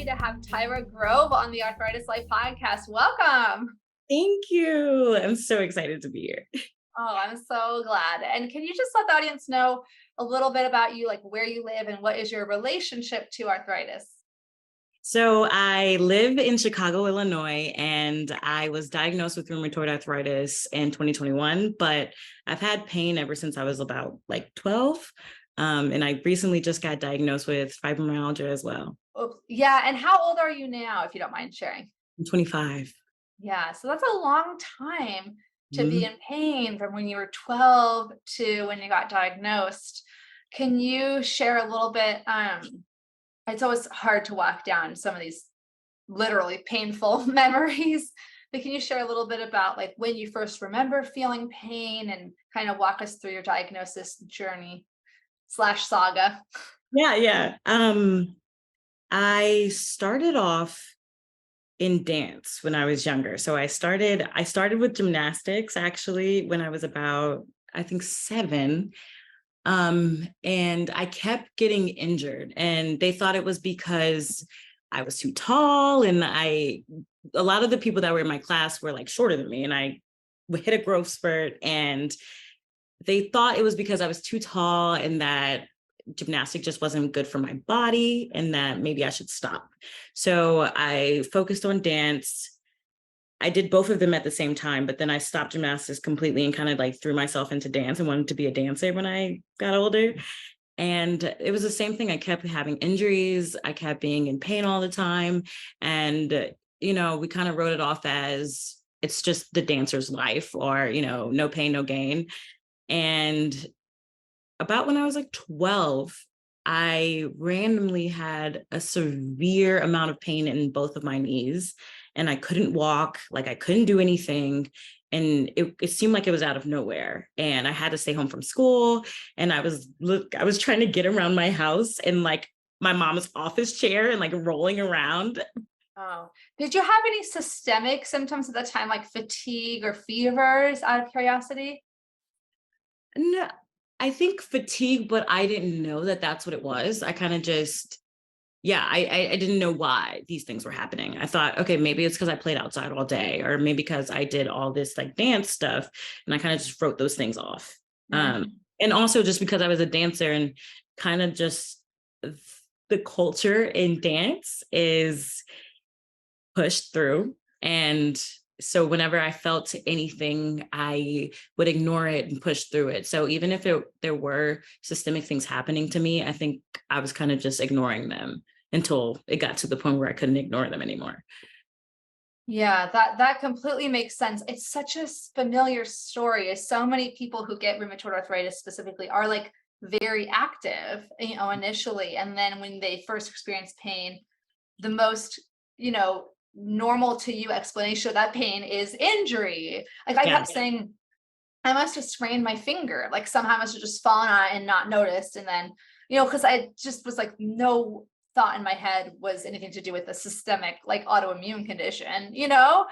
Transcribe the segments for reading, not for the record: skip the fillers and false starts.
to have Tyra Grove on the Arthritis Life Podcast. Welcome. Thank you. I'm so excited to be here. Oh, I'm so glad. And can you just let the audience know a little bit about you, like where you live and what is your relationship to arthritis? So I live in Chicago, Illinois, and I was diagnosed with rheumatoid arthritis in 2021, but I've had pain ever since I was about like 12. And I recently just got diagnosed with fibromyalgia as well. Oh, yeah. And how old are you now, if you don't mind sharing? I'm 25. Yeah. So that's a long time to be Mhm. in pain from when you were 12 to when you got diagnosed. Can you share a little bit? It's always hard to walk down some of these literally painful memories. But can you share a little bit about like when you first remember feeling pain and kind of walk us through your diagnosis journey slash saga? Yeah. I started off in dance when I was younger. So I started with gymnastics actually when I was about, I think 7. And I kept getting injured, and they thought it was because I was too tall, and a lot of the people that were in my class were like shorter than me, and I would hit a growth spurt, and they thought it was because I was too tall and that gymnastic just wasn't good for my body and that maybe I should stop. So I focused on dance. I did both of them at the same time, but then I stopped gymnastics completely and kind of like threw myself into dance and wanted to be a dancer when I got older. And it was the same thing. I kept having injuries. I kept being in pain all the time. And, we kind of wrote it off as it's just the dancer's life, or, no pain, no gain. And about when I was like 12, I randomly had a severe amount of pain in both of my knees, and I couldn't walk, like I couldn't do anything. And it seemed like it was out of nowhere. And I had to stay home from school. And I was trying to get around my house in like my mom's office chair and like rolling around. Oh, did you have any systemic symptoms at the time, like fatigue or fevers, out of curiosity? No, I think fatigue, but I didn't know that that's what it was. I kind of just, yeah, I didn't know why these things were happening. I thought, okay, maybe it's because I played outside all day, or maybe because I did all this like dance stuff, and I kind of just wrote those things off. Mhm. And also just because I was a dancer, and kind of just the culture in dance is pushed through. And so whenever I felt anything, I would ignore it and push through it. So even if there were systemic things happening to me, I think I was kind of just ignoring them until it got to the point where I couldn't ignore them anymore. Yeah, that completely makes sense. It's such a familiar story. As so many people who get rheumatoid arthritis specifically are like very active, initially, and then when they first experience pain, the most, normal to you explanation of that pain is injury. Like I Yeah. kept saying, I must have sprained my finger. Like somehow I must have just fallen on it and not noticed. And then, because I just was like, no thought in my head was anything to do with a systemic, like autoimmune condition. But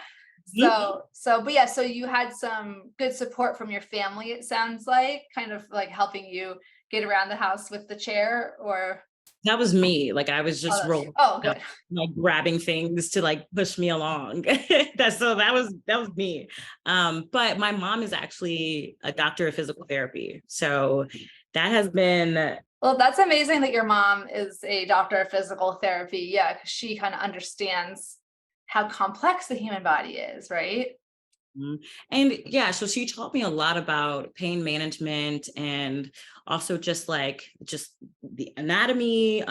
yeah, so you had some good support from your family, it sounds like, kind of like helping you get around the house with the chair or. That was me. Like I was Oh, just that's you. rolling, Oh, up, good. like grabbing things to like push me along. That was me. But my mom is actually a doctor of physical therapy. So that has been. Well, that's amazing that your mom is a doctor of physical therapy. Yeah, because she kind of understands how complex the human body is, right? Mhm. And yeah, so she taught me a lot about pain management, and also just the anatomy,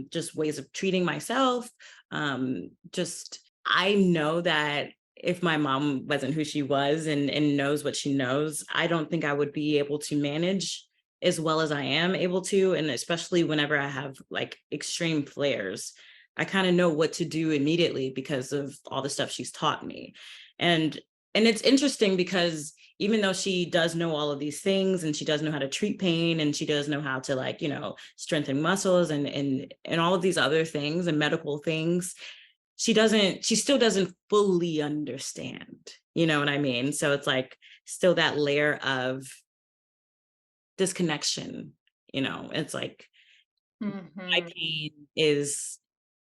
just ways of treating myself. Just I know that if my mom wasn't who she was, and knows what she knows, I don't think I would be able to manage as well as I am able to. And especially whenever I have like extreme flares, I kind of know what to do immediately because of all the stuff she's taught me. And and it's interesting because even though she does know all of these things, and she does know how to treat pain, and she does know how to like, strengthen muscles, and all of these other things and medical things, she still doesn't fully understand. You know what I mean? So it's like still that layer of disconnection. It's like my Hmm. pain is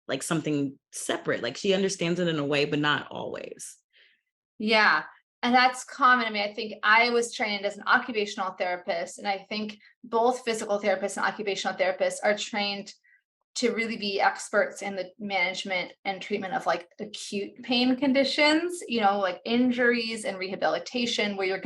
like something separate. Like she understands it in a way, but not always. Yeah. And that's common. I mean, I think I was trained as an occupational therapist, and I think both physical therapists and occupational therapists are trained to really be experts in the management and treatment of like acute pain conditions, like injuries and rehabilitation, where you're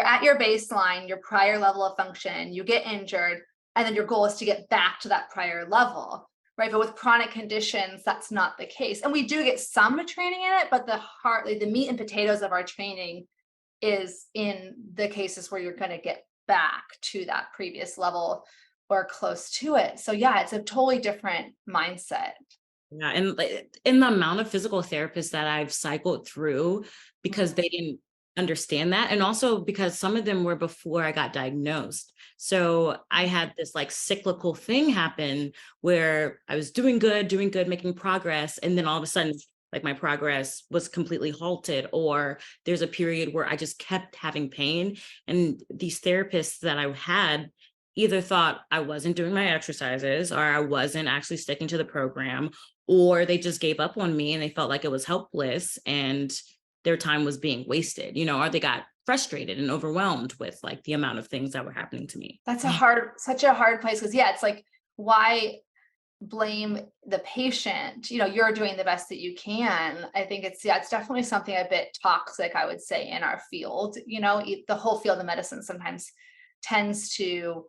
at your baseline, your prior level of function, you get injured, and then your goal is to get back to that prior level. Right. But with chronic conditions, that's not the case. And we do get some training in it, but the meat and potatoes of our training is in the cases where you're going to get back to that previous level or close to it. So yeah, it's a totally different mindset. Yeah, and like in the amount of physical therapists that I've cycled through because they didn't understand that, and also because some of them were before I got diagnosed. So I had this like cyclical thing happen where I was doing good, making progress, and then all of a sudden like my progress was completely halted, or there's a period where I just kept having pain. And these therapists that I had either thought I wasn't doing my exercises, or I wasn't actually sticking to the program, or they just gave up on me and they felt like it was helpless and their time was being wasted, or they got frustrated and overwhelmed with like the amount of things that were happening to me. That's such a hard place, because it's like, why blame the patient? You're doing the best that you can. I think it's definitely something a bit toxic, I would say, in our field. The whole field of medicine sometimes tends to,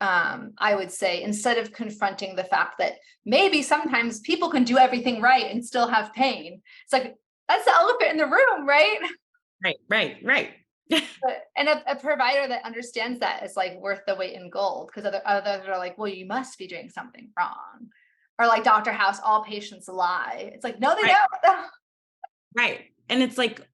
I would say, instead of confronting the fact that maybe sometimes people can do everything right and still have pain, it's like, that's the elephant in the room, right? Right. And a provider that understands that is like worth the weight in gold, because others are like, well, you must be doing something wrong. Or like Dr. House, all patients lie. It's like, no, they don't. Right. And it's like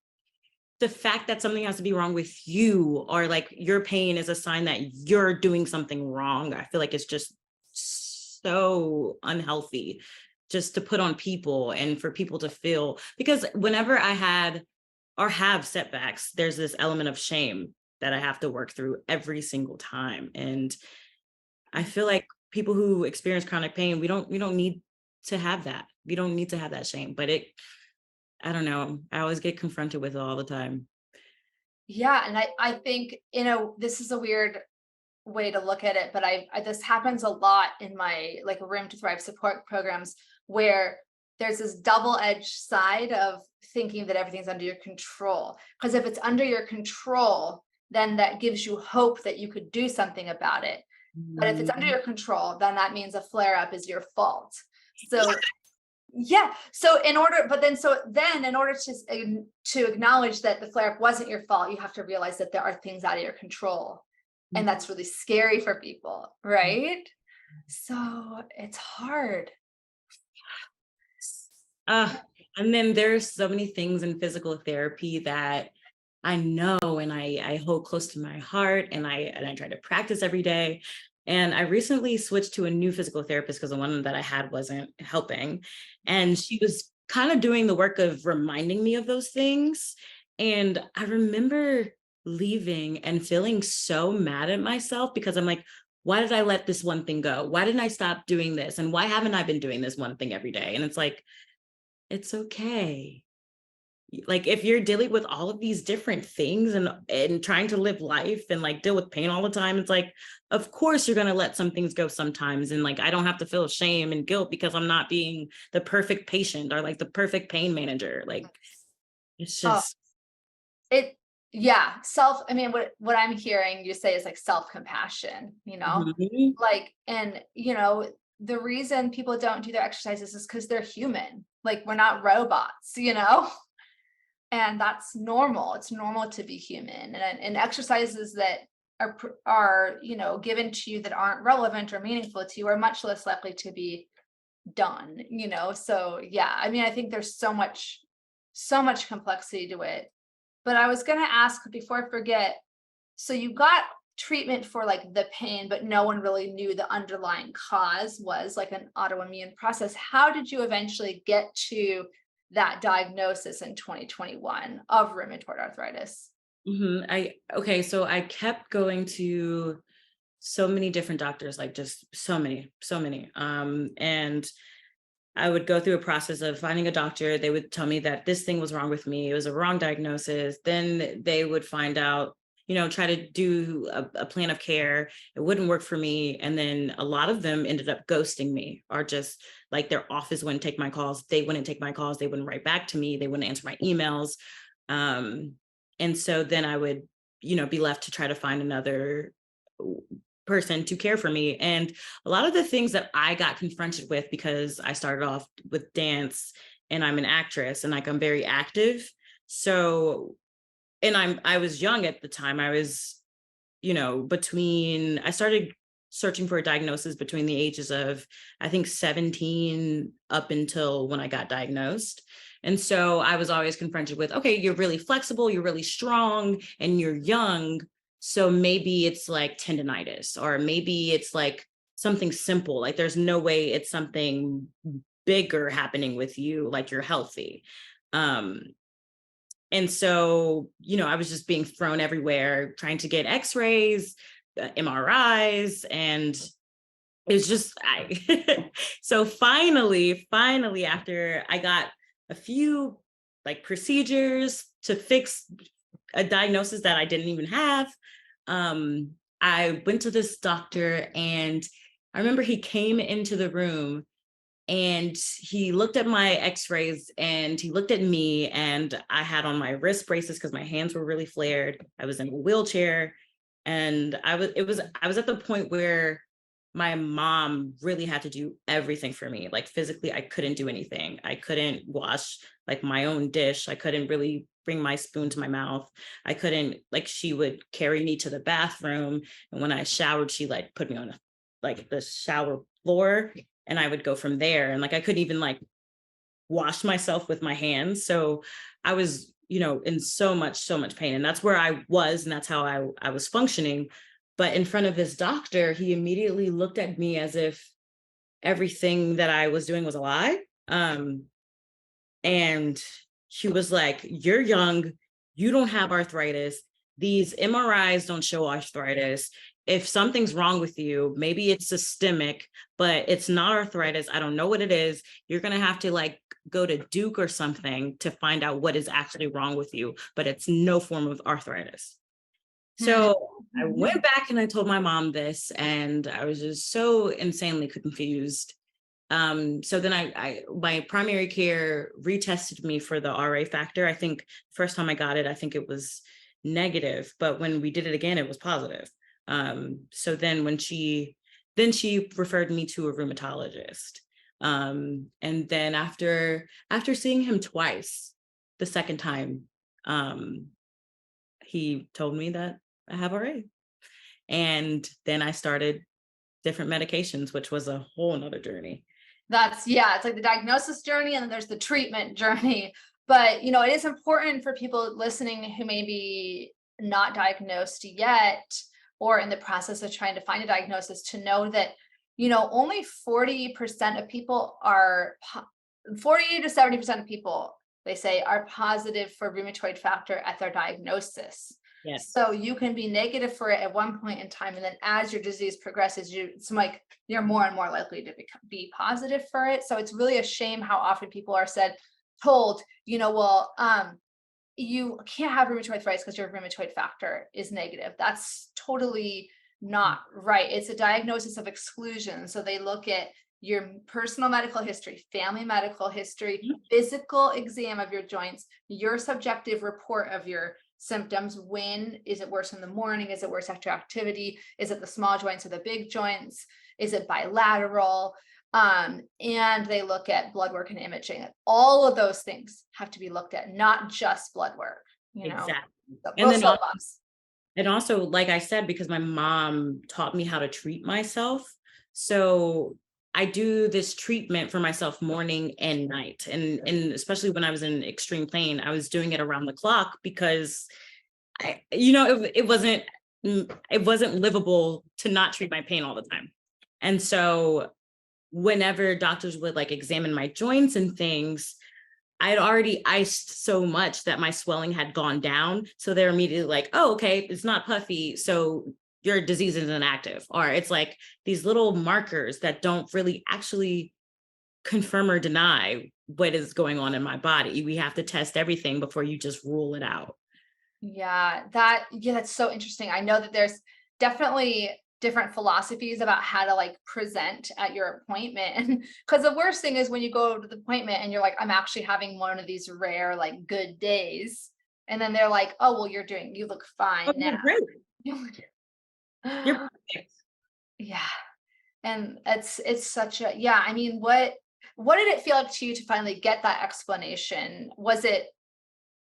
the fact that something has to be wrong with you, or like your pain is a sign that you're doing something wrong. I feel like it's just so unhealthy just to put on people and for people to feel, because whenever I had or have setbacks, there's this element of shame that I have to work through every single time. And I feel like people who experience chronic pain, we don't need to have that. We don't need to have that shame, but I don't know. I always get confronted with it all the time. Yeah. And I think, this is a weird way to look at it, but this happens a lot in my like Room to Thrive support programs, where there's this double-edged side of thinking that everything's under your control. Because if it's under your control, then that gives you hope that you could do something about it. But if it's under your control, then that means a flare-up is your fault. So yeah. So in order to acknowledge that the flare-up wasn't your fault, you have to realize that there are things out of your control. And that's really scary for people, right? So it's hard. And then there's so many things in physical therapy that I know and I hold close to my heart, and I try to practice every day. And I recently switched to a new physical therapist because the one that I had wasn't helping. And she was kind of doing the work of reminding me of those things. And I remember leaving and feeling so mad at myself because I'm like, why did I let this one thing go? Why didn't I stop doing this? And why haven't I been doing this one thing every day? And it's like, it's okay. Like if you're dealing with all of these different things and trying to live life and like deal with pain all the time, it's like, of course you're going to let some things go sometimes. And like, I don't have to feel shame and guilt because I'm not being the perfect patient or like the perfect pain manager. Like it's just, yeah. What I'm hearing you say is like self-compassion, Mhm. like, and, the reason people don't do their exercises is because they're human. Like, we're not robots, and that's normal. It's normal to be human, and exercises that are given to you that aren't relevant or meaningful to you are much less likely to be done. So yeah, I think there's so much complexity to it. But I was going to ask before I forget, so you got treatment for like the pain, but no one really knew the underlying cause was like an autoimmune process. How did you eventually get to that diagnosis in 2021 of rheumatoid arthritis? Okay, so I kept going to so many different doctors, like just so many. And I would go through a process of finding a doctor. They would tell me that this thing was wrong with me. It was a wrong diagnosis. Then they would find out, try to do a plan of care. It wouldn't work for me. And then a lot of them ended up ghosting me, or just like their office wouldn't take my calls. They wouldn't take my calls. They wouldn't write back to me. They wouldn't answer my emails. And so then I would, be left to try to find another person to care for me. And a lot of the things that I got confronted with, because I started off with dance and I'm an actress and like I'm very active. So, and I was young at the time. I was, I started searching for a diagnosis between the ages of, I think, 17 up until when I got diagnosed. And so I was always confronted with, okay, you're really flexible, you're really strong, and you're young. So maybe it's like tendonitis, or maybe it's like something simple. Like there's no way it's something bigger happening with you, like you're healthy. And so, I was just being thrown everywhere, trying to get x-rays, MRIs, and it was just, so finally, after I got a few like procedures to fix a diagnosis that I didn't even have, I went to this doctor, and I remember he came into the room and he looked at my x-rays and he looked at me, and I had on my wrist braces because my hands were really flared. I was in a wheelchair, and I was at the point where my mom really had to do everything for me. Like physically, I couldn't do anything. I couldn't wash like my own dish. I couldn't really bring my spoon to my mouth. I couldn't, like, she would carry me to the bathroom. And when I showered, she like put me on like the shower floor, and I would go from there. And like, I couldn't even like wash myself with my hands. So I was, in so much pain. And that's where I was. And that's how I was functioning. But in front of this doctor, he immediately looked at me as if everything that I was doing was a lie. And she was like, you're young, you don't have arthritis. These MRIs don't show arthritis. If something's wrong with you, maybe it's systemic, but it's not arthritis. I don't know what it is. You're going to have to like go to Duke or something to find out what is actually wrong with you, but it's no form of arthritis. So I went back and I told my mom this, and I was just so insanely confused. So then my primary care retested me for the RA factor. I think first time I got it, I think it was negative, but when we did it again, it was positive. So then she referred me to a rheumatologist. And then after seeing him twice, the second time, he told me that I have RA. And then I started different medications, which was a whole nother journey. It's like the diagnosis journey, and then there's the treatment journey. But, it is important for people listening who may be not diagnosed yet, or in the process of trying to find a diagnosis, to know that, only 40% of people 40 to 70% of people, they say, are positive for rheumatoid factor at their diagnosis. Yes. So you can be negative for it at one point in time, and then as your disease progresses, you're more and more likely to be positive for it. So it's really a shame how often people are told, you can't have rheumatoid arthritis because your rheumatoid factor is negative. That's totally not right. It's a diagnosis of exclusion. So they look at your personal medical history, family medical history, physical exam of your joints, your subjective report of your symptoms. When is it worse in the morning? Is it worse after activity? Is it the small joints or the big joints? Is it bilateral? And they look at blood work and imaging. All of those things have to be looked at, not just blood work. Exactly. So and also, like I said, because my mom taught me how to treat myself. So I do this treatment for myself morning and night. And especially when I was in extreme pain, I was doing it around the clock, because it wasn't livable to not treat my pain all the time. And so whenever doctors would like examine my joints and things, I'd already iced so much that my swelling had gone down. So they're immediately like, oh, okay, it's not puffy, so your disease isn't active. Or it's like these little markers that don't really actually confirm or deny what is going on in my body. We have to test everything before you just rule it out. Yeah, that's so interesting. I know that there's definitely different philosophies about how to like present at your appointment. And because the worst thing is when you go to the appointment and you're like, I'm actually having one of these rare, like good days. And then they're like, oh, well, you look Oh, fine yeah, now. great. You're Yeah. perfect. And it's such a, yeah, I mean, what did it feel like to you to finally get that explanation? Was it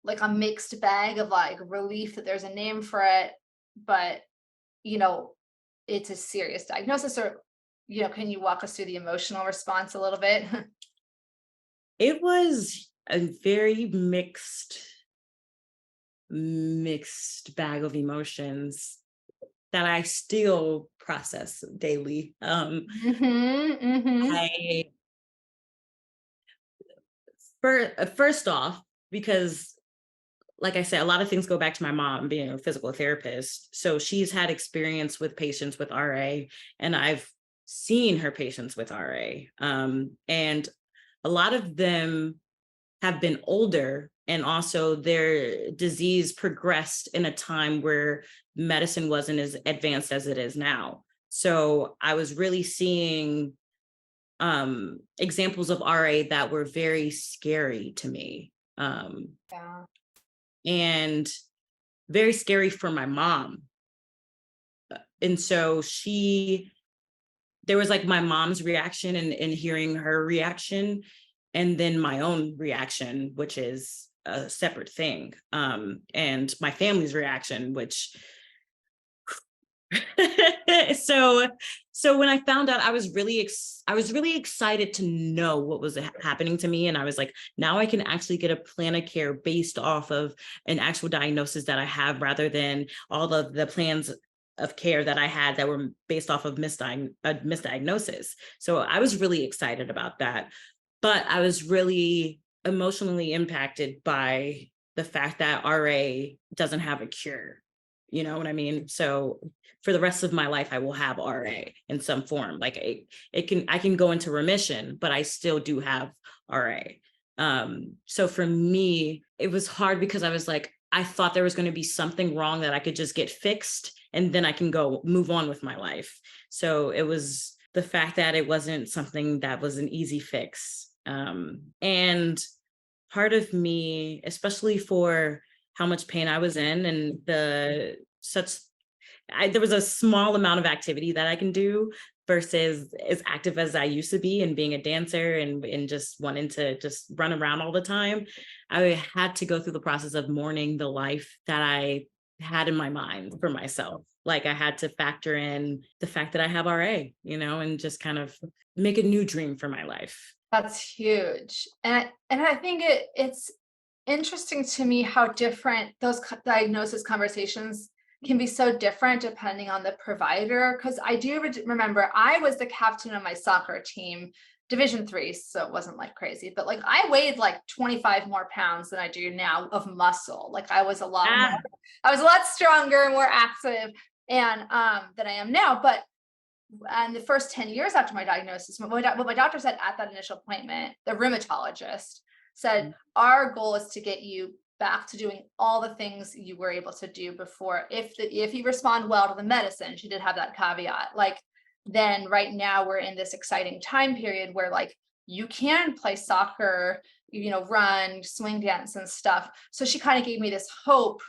like a mixed bag of like relief that there's a name for it, but you know, it's a serious diagnosis? Or, can you walk us through the emotional response a little bit? It was a very mixed bag of emotions that I still process daily. Mm-hmm. I first off, because like I said, a lot of things go back to my mom being a physical therapist. So she's had experience with patients with RA, and I've seen her patients with RA. And a lot of them have been older, and also their disease progressed in a time where medicine wasn't as advanced as it is now. So I was really seeing examples of RA that were very scary to me. Yeah. And very scary for my mom. And so there was like my mom's reaction and hearing her reaction, and then my own reaction, which is a separate thing. And my family's reaction, which so when I found out, I was really excited to know what was happening to me, and I was like, now I can actually get a plan of care based off of an actual diagnosis that I have, rather than all of the plans of care that I had that were based off of misdiagnosis. So I was really excited about that, but I was really emotionally impacted by the fact that RA doesn't have a cure. You know what I mean? So for the rest of my life, I will have RA in some form. Like I can go into remission, but I still do have RA. So for me, it was hard because I was like, I thought there was going to be something wrong that I could just get fixed and then I can go move on with my life. So it was the fact that it wasn't something that was an easy fix. And part of me, especially for how much pain I was in and there was a small amount of activity that I can do versus as active as I used to be, and being a dancer and just wanting to just run around all the time. I had to go through the process of mourning the life that I had in my mind for myself. Like I had to factor in the fact that I have RA, and just kind of make a new dream for my life. That's huge. And I think it's interesting to me how different those diagnosis conversations can be so different depending on the provider. Because I do remember I was the captain of my soccer team, Division 3, so it wasn't like crazy, but like I weighed like 25 more pounds than I do now of muscle. Like I was Ah, I was a lot stronger, more active, and than I am now. But and the first 10 years after my diagnosis, what my doctor said at that initial appointment, the rheumatologist said, our goal is to get you back to doing all the things you were able to do before. If you respond well to the medicine, she did have that caveat, like, then right now we're in this exciting time period where like you can play soccer, run, swing dance and stuff. So she kind of gave me this hope,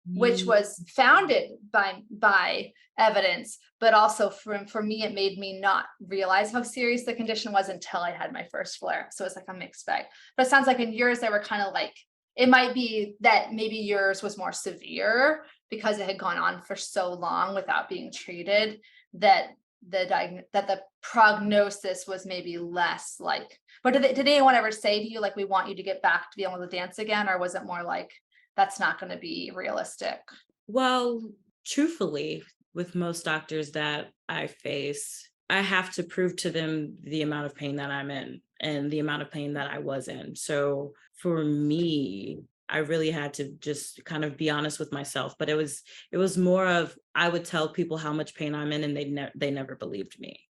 which mm, was founded by evidence, but also for me, it made me not realize how serious the condition was until I had my first flare. So it's like a mixed bag. But it sounds like in yours, they were kind of like, it might be that maybe yours was more severe because it had gone on for so long without being treated, that the prognosis was maybe less like. But did anyone ever say to you like, we want you to get back to be able to dance again, or was it more like, that's not going to be realistic? well, truthfully, with most doctors that I face, I have to prove to them the amount of pain that I'm in and the amount of pain that I was in. So for me, I really had to just kind of be honest with myself. But it was more of, I would tell people how much pain I'm in, and they never believed me.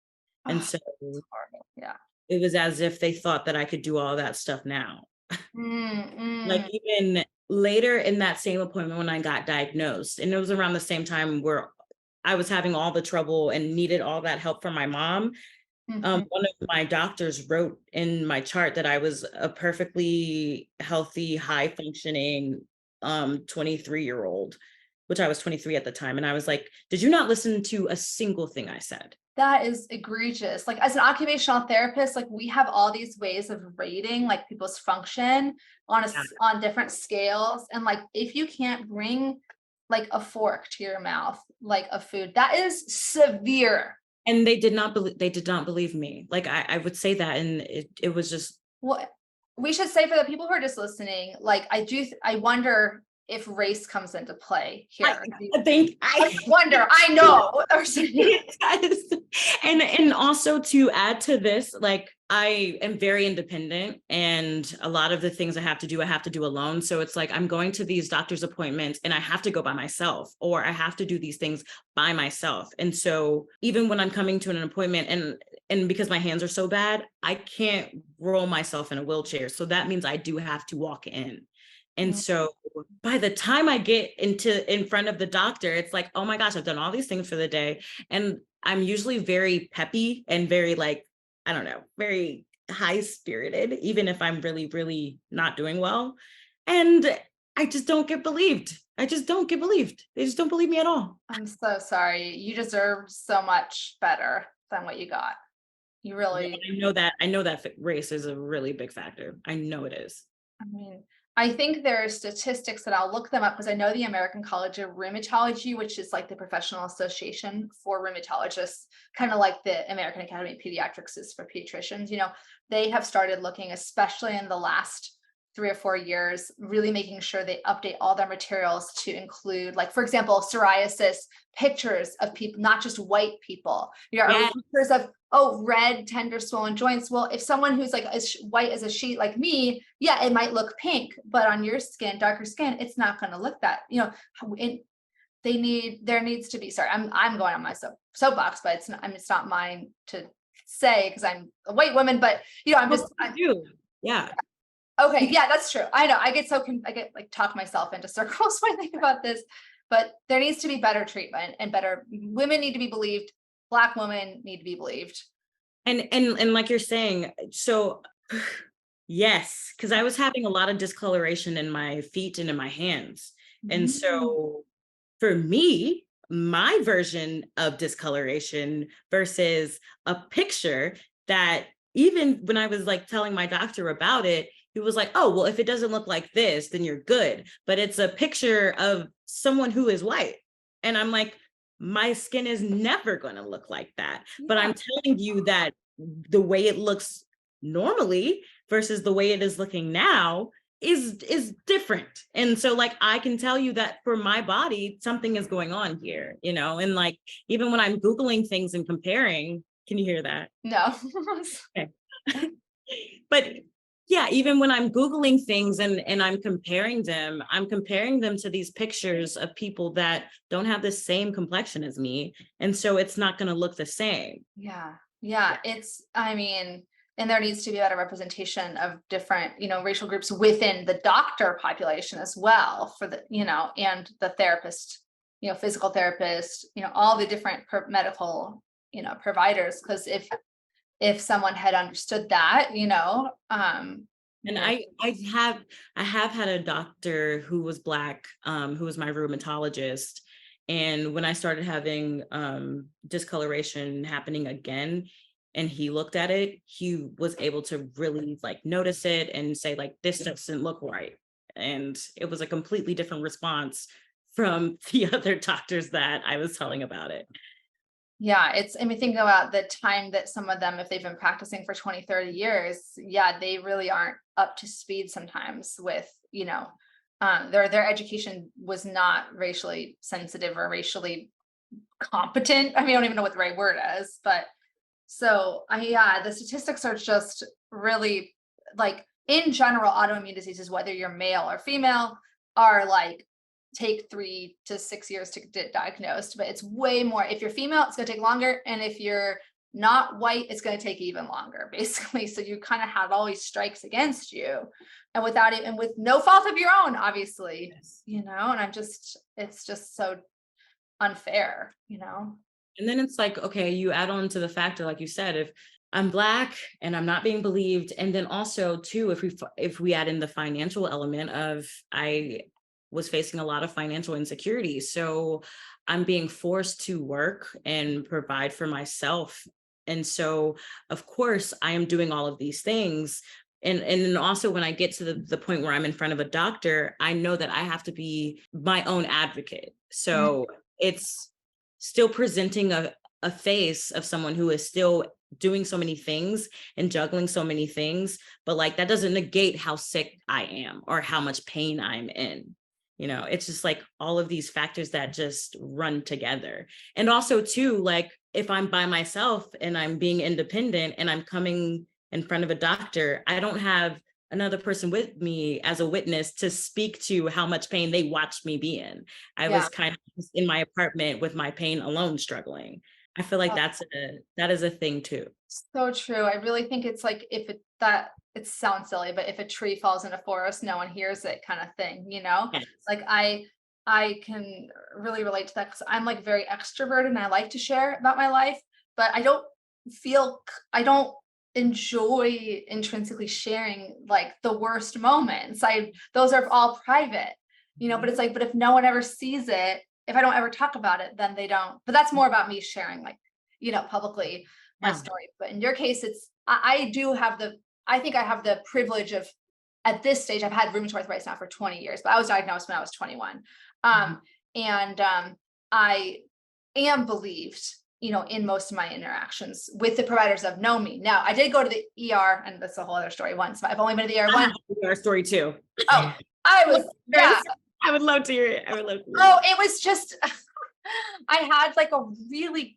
And Oh, so it's horrible. Yeah. it was as if they thought that I could do all that stuff now. Like Mm. even later in that same appointment when I got diagnosed, and it was around the same time where I was having all the trouble and needed all that help from my mom. Mhm. One of my doctors wrote in my chart that I was a perfectly healthy, high functioning 23-year-old, which I was 23 at the time. And I was like, did you not listen to a single thing I said? That is egregious. Like as an occupational therapist, like we have all these ways of rating like people's function on Yeah. on different scales. And like if you can't bring like a fork to your mouth, like a food, that is severe. And they did not believe me. Like I would say that. And it was just, Well, we should say for the people who are just listening, like I wonder if race comes into play I, here. I think I wonder, I know. it does. And also to add to this, like I am very independent, and a lot of the things I have to do alone. So it's like I'm going to these doctor's appointments and I have to go by myself, or I have to do these things by myself. And so even when I'm coming to an appointment, and because my hands are so bad, I can't roll myself in a wheelchair. So that means I do have to walk in. And Mm. so by the time I get in front of the doctor, it's like, oh my gosh, I've done all these things for the day. And I'm usually very peppy and very like, I don't know, very high spirited, even if I'm really, really not doing well. And I just don't get believed. I just don't get believed. They just don't believe me at all. I'm so sorry. You deserve so much better than what you got. You Yeah, really, I know that race is a really big factor. I know it is. I mean, I think there are statistics that I'll look them up because I know the American College of Rheumatology, which is like the professional association for rheumatologists, kind of like the American Academy of Pediatrics is for pediatricians. They have started looking, especially in the last 3 or 4 years, really making sure they update all their materials to include, like, for example, psoriasis, pictures of people, not just white people. Are Yeah. pictures of, red, tender, swollen joints. Well, if someone who's like as white as a sheet like me, yeah, it might look pink, but on your skin, darker skin, it's not going to look that. There needs to be. Sorry, I'm going on my soapbox, but it's not mine to say because I'm a white woman. But I'm just. Yeah. Okay, yeah, that's true. I know. I get like talk myself into circles when I think about this, but there needs to be better treatment and better women need to be believed. Black women need to be believed. And like you're saying, so yes, because I was having a lot of discoloration in my feet and in my hands. And Mm. so for me, my version of discoloration versus a picture that even when I was like telling my doctor about it, he was like, oh, well, if it doesn't look like this, then you're good. But it's a picture of someone who is white. And I'm like, my skin is never going to look like that. But Yeah. I'm telling you that the way it looks normally versus the way it is looking now is different. And so like I can tell you that for my body something is going on here, and like even when I'm googling things and comparing, can you hear that? No. Okay. But yeah, even when I'm googling things and I'm comparing them to these pictures of people that don't have the same complexion as me, and so it's not going to look the same. Yeah. Yeah. And there needs to be better representation of different, racial groups within the doctor population as well for and the therapist, physical therapist, all the different medical, providers. Because if someone had understood that, And more. I have had a doctor who was Black, who was my rheumatologist. And when I started having discoloration happening again, and he looked at it, he was able to really like notice it and say, like, this doesn't look right. And it was a completely different response from the other doctors that I was telling about it. Yeah, think about the time that some of them, if they've been practicing for 20, 30 years, yeah, they really aren't up to speed sometimes with, their education was not racially sensitive or racially competent. I don't even know what the right word is, but so yeah, the statistics are just really like in general, autoimmune diseases, whether you're male or female, are like take 3 to 6 years to get diagnosed, but it's way more. If you're female, it's gonna take longer, and if you're not white, it's going to take even longer, basically. So you kind of have all these strikes against you, and without it, and with no fault of your own, obviously, Yes. and it's just so unfair. And then it's like, okay, you add on to the factor, like you said, if I'm Black and I'm not being believed, and then also too, if we add in the financial element of, I was facing a lot of financial insecurity, so I'm being forced to work and provide for myself, and so of course I am doing all of these things. And then also when I get to the point where I'm in front of a doctor, I know that I have to be my own advocate. Mm. So it's still presenting a face of someone who is still doing so many things and juggling so many things, but like that doesn't negate how sick I am or how much pain I'm in. It's just like all of these factors that just run together. And also too, like if I'm by myself and I'm being independent and I'm coming in front of a doctor, I don't have another person with me as a witness to speak to how much pain they watched me be in. I Yeah. was kind of just in my apartment with my pain alone, struggling. I feel like that is a thing too. So true. I really think it's like it sounds silly, but if a tree falls in a forest, no one hears it kind of thing. Yes. Like I can really relate to that because I'm like very extroverted and I like to share about my life, but I don't enjoy intrinsically sharing like the worst moments. Those are all private, but it's like, but if no one ever sees it, if I don't ever talk about it, then they don't. But that's more about me sharing publicly my Yeah. story. But in your case, I think I have the privilege of, at this stage, I've had rheumatoid arthritis now for 20 years, but I was diagnosed when I was 21. Mhm. And I am believed, in most of my interactions with the providers that have known me. Now, I did go to the ER, and that's a whole other story once, but I've only been to the ER I once. have our story too. Oh, I was, yeah. I would love to hear it. I would love to hear Oh, it. it was just, I had like a really,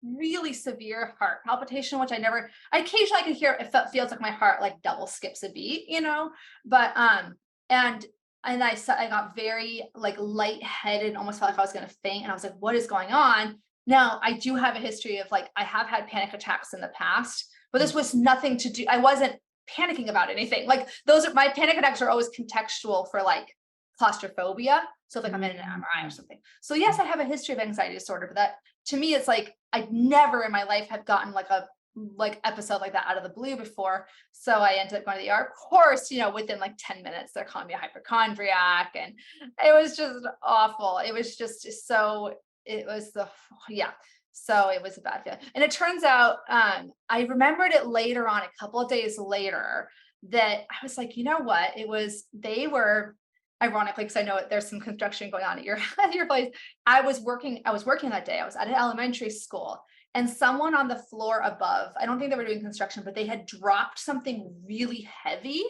really severe heart palpitation, which occasionally I can hear it. Feels like my heart like double skips a beat, but, and, I got very like lightheaded, almost felt like I was going to faint. And I was like, what is going on? Now I do have a history of like, I have had panic attacks in the past, but this was nothing to do. I wasn't panicking about anything. Like my panic attacks are always contextual for like claustrophobia. So if like I'm in an MRI or something. So yes, I have a history of anxiety disorder, but that to me, it's like, I never in my life have gotten like a episode like that out of the blue before. So I ended up going to the ER. Of course, within like 10 minutes, they're calling me a hypochondriac. And it was just awful. It was just so, it was yeah. So it was a bad feeling. And it turns out, I remembered it later on, a couple of days later, that I was like, you know what? They were, ironically, because I know there's some construction going on at your at your place. I was working that day. I was at an elementary school, and someone on the floor above, I don't think they were doing construction, but they had dropped something really heavy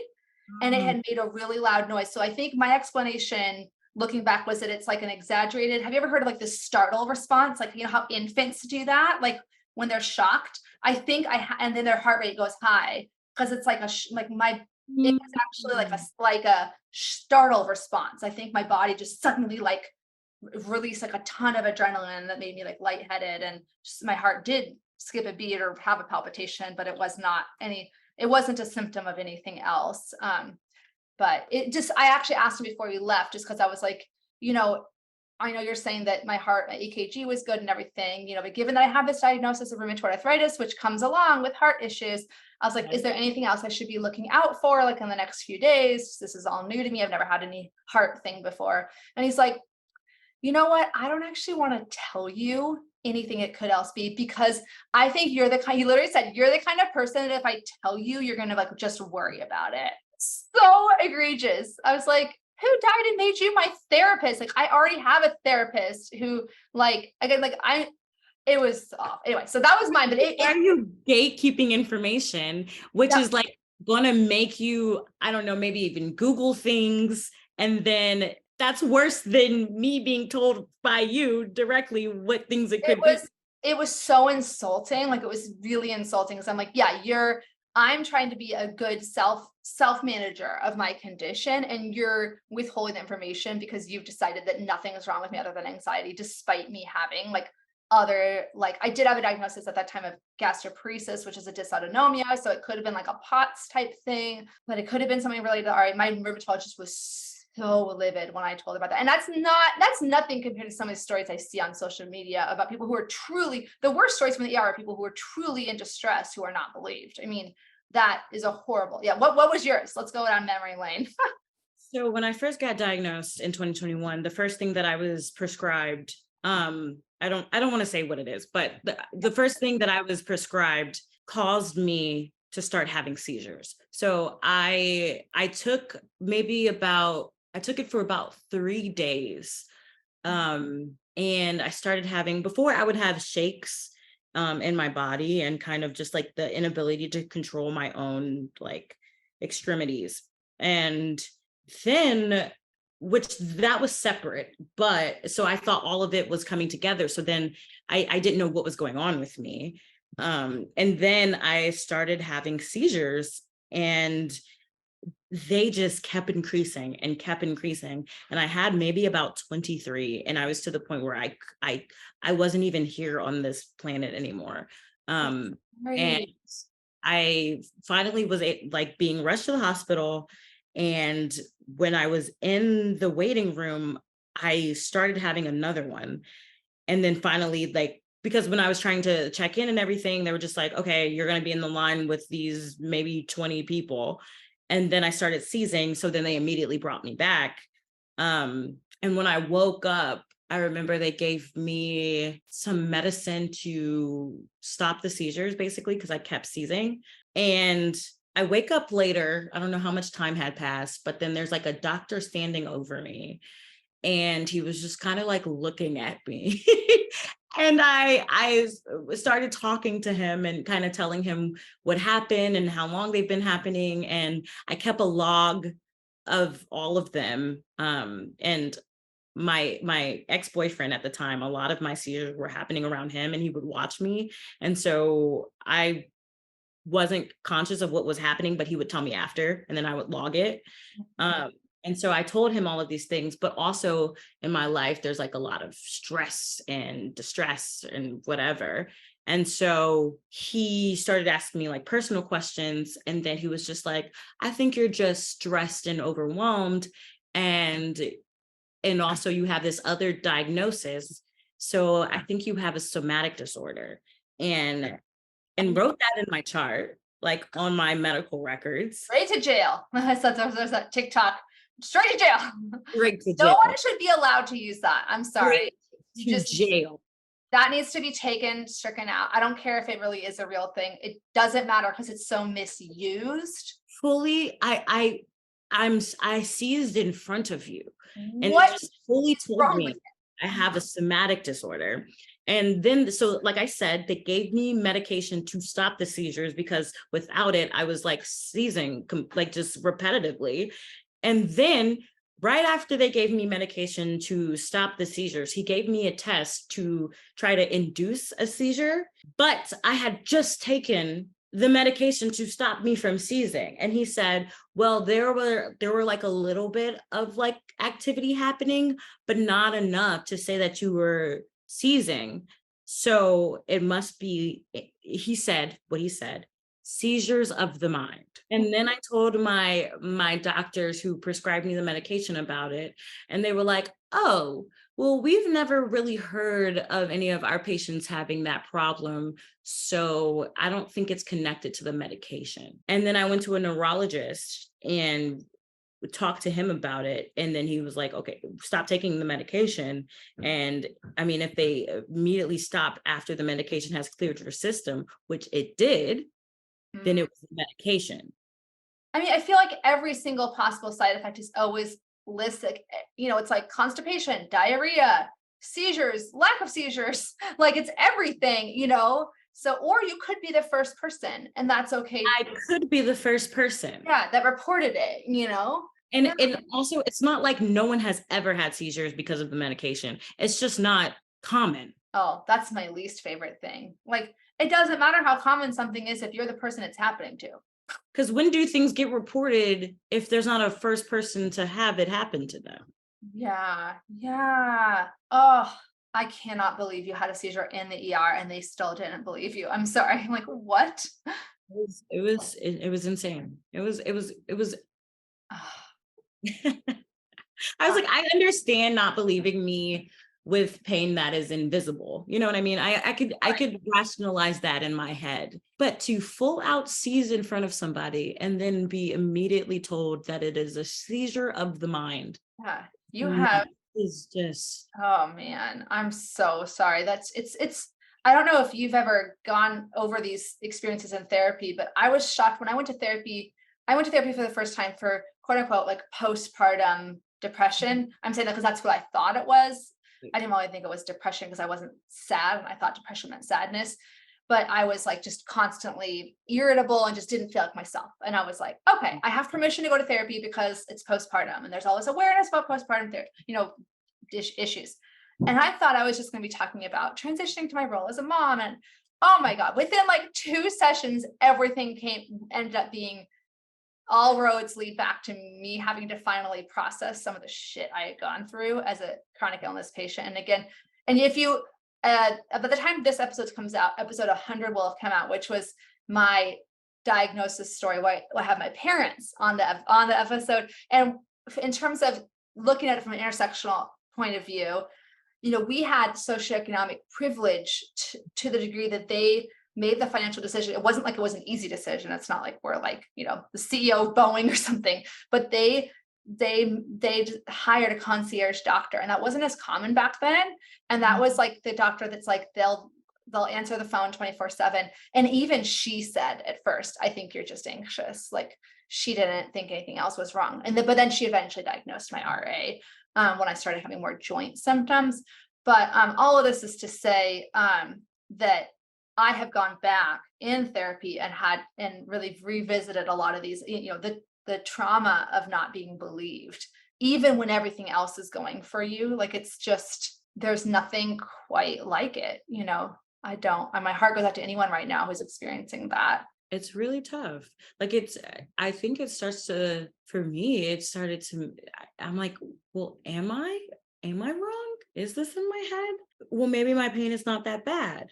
and it had made a really loud noise. So I think my explanation looking back was that it's like an exaggerated, have you ever heard of like the startle response? Like, how infants do that, like when they're shocked. I think and then their heart rate goes high because it's like it was actually like a startle response. I think my body just suddenly like released like a ton of adrenaline that made me like lightheaded, and just my heart did skip a beat or have a palpitation, but it wasn't a symptom of anything else. But I actually asked him before we left, just because I was like, I know you're saying that my EKG was good and everything, but given that I have this diagnosis of rheumatoid arthritis, which comes along with heart issues, I was like, is there anything else I should be looking out for, like in the next few days? This is all new to me. I've never had any heart thing before. And he's like, you know what? I don't actually want to tell you anything it could else be, because I think he literally said, you're the kind of person that if I tell you, you're going to like just worry about it. So egregious. I was like, who died and made you my therapist? Like, I already have a therapist who it was anyway. So that was mine, but Why are you gatekeeping information, which yeah, is like going to make you, I don't know, maybe even Google things. And then that's worse than me being told by you directly what things it it could be. was it was so insulting. Like, it was really insulting because I'm like, yeah, I'm trying to be a good self manager of my condition, and you're withholding the information because you've decided that nothing is wrong with me other than anxiety, despite me having like other, like I did have a diagnosis at that time of gastroparesis, which is a dysautonomia. So it could have been like a POTS type thing, but it could have been something related to my rheumatologist was so livid when I told her about that. And that's nothing compared to some of the stories I see on social media about people who are truly, the worst stories from the ER are people who are truly in distress, who are not believed. I mean, that is a horrible, yeah. What was yours? Let's go down memory lane. So when I first got diagnosed in 2021, the first thing that I was prescribed, I don't want to say what it is, but the first thing that I was prescribed caused me to start having seizures. So I took it for about 3 days. And I started having, before I would have shakes in my body and kind of just like the inability to control my own like extremities. And then, which that was separate, but so I thought all of it was coming together. So then I didn't know what was going on with me. And then I started having seizures, and they just kept increasing and kept increasing. And I had maybe about 23, and I was to the point where I wasn't even here on this planet anymore. And Right. I finally was like being rushed to the hospital. And when I was in the waiting room, I started having another one. And then finally, like, because when I was trying to check in and everything, they were just like, okay, you're going to be in the line with these maybe 20 people. And then I started seizing. So then they immediately brought me back. And when I woke up, I remember they gave me some medicine to stop the seizures, basically, because I kept seizing. And I wake up later. I don't know how much time had passed, but then there's like a doctor standing over me, and he was just kind of like looking at me. And I started talking to him and kind of telling him what happened and how long they've been happening. And I kept a log of all of them. And my ex-boyfriend at the time, a lot of my seizures were happening around him, and he would watch me. And so I wasn't conscious of what was happening, but he would tell me after, and then I would log it. And so I told him all of these things, but also in my life, there's like a lot of stress and distress and whatever. And so he started asking me like personal questions. And then he was just like, I think you're just stressed and overwhelmed. And also you have this other diagnosis. So I think you have a somatic disorder. And wrote that in my chart, like on my medical records. Straight to jail. There's that TikTok. Straight to jail. Straight to No jail. one should be allowed to use that. I'm sorry. To jail. That needs to be stricken out. I don't care if it really is a real thing. It doesn't matter because it's so misused. Fully, I seized in front of you, and What it just fully told me I have a somatic disorder. And then, so like I said, they gave me medication to stop the seizures, because without it, I was like seizing like just repetitively. And then right after they gave me medication to stop the seizures, he gave me a test to try to induce a seizure. But I had just taken the medication to stop me from seizing. And he said, well, there were like a little bit of like activity happening, but not enough to say that you were seizing. So it must be, he said what he said, seizures of the mind. And then I told my doctors who prescribed me the medication about it, and they were like, oh, well, we've never really heard of any of our patients having that problem, so I don't think it's connected to the medication. And then I went to a neurologist and talked to him about it, and then he was like, okay, stop taking the medication. And I mean, if they immediately stop after the medication has cleared your system, which it did, then it was the medication. I mean, I feel like every single possible side effect is always listed. It's like constipation, diarrhea, seizures, lack of seizures. Like it's everything. So, or you could be the first person, and that's okay. I could be the first person. Yeah, that reported it. And also, it's not like no one has ever had seizures because of the medication. It's just not common. Oh, that's my least favorite thing. Like, it doesn't matter how common something is if you're the person it's happening to. Because when do things get reported if there's not a first person to have it happen to them? Yeah. Yeah. Oh, I cannot believe you had a seizure in the ER and they still didn't believe you. I'm sorry. I'm like, what? It was insane. It was Ah, I was like, I understand not believing me with pain that is invisible. You know what I mean? I right. could rationalize that in my head, but to full out seize in front of somebody and then be immediately told that it is a seizure of the mind, Yeah. You that have, is just oh man, I'm so sorry. I don't know if you've ever gone over these experiences in therapy, but I was shocked when I went to therapy. I went to therapy for the first time for quote unquote like postpartum depression. I'm saying that because that's what I thought it was. I didn't really think it was depression because I wasn't sad and I thought depression meant sadness. But I was like just constantly irritable and just didn't feel like myself. And I was like, okay, I have permission to go to therapy because it's postpartum and there's all this awareness about postpartum therapy, issues. And I thought I was just going to be talking about transitioning to my role as a mom. And oh my God, within like 2 sessions, everything ended up being all roads lead back to me having to finally process some of the shit I had gone through as a chronic illness patient. And again, and if you, by the time this episode comes out, episode 100 will have come out, which was my diagnosis story. Where I have my parents on the episode, and in terms of looking at it from an intersectional point of view, we had socioeconomic privilege to the degree that they made the financial decision. It wasn't like it was an easy decision. It's not like we're like, the CEO of Boeing or something, but they hired a concierge doctor, and that wasn't as common back then. And that was like the doctor that's like, they'll answer the phone 24/7. And even she said at first, I think you're just anxious. Like she didn't think anything else was wrong. But then she eventually diagnosed my RA when I started having more joint symptoms. But all of this is to say that I have gone back in therapy and really revisited a lot of these, the trauma of not being believed, even when everything else is going for you. Like it's just, there's nothing quite like it. My heart goes out to anyone right now who's experiencing that. it's really tough. Like I think it starts to, for me, it started to, I'm like, well, am I wrong? Is this in my head? Well, maybe my pain is not that bad.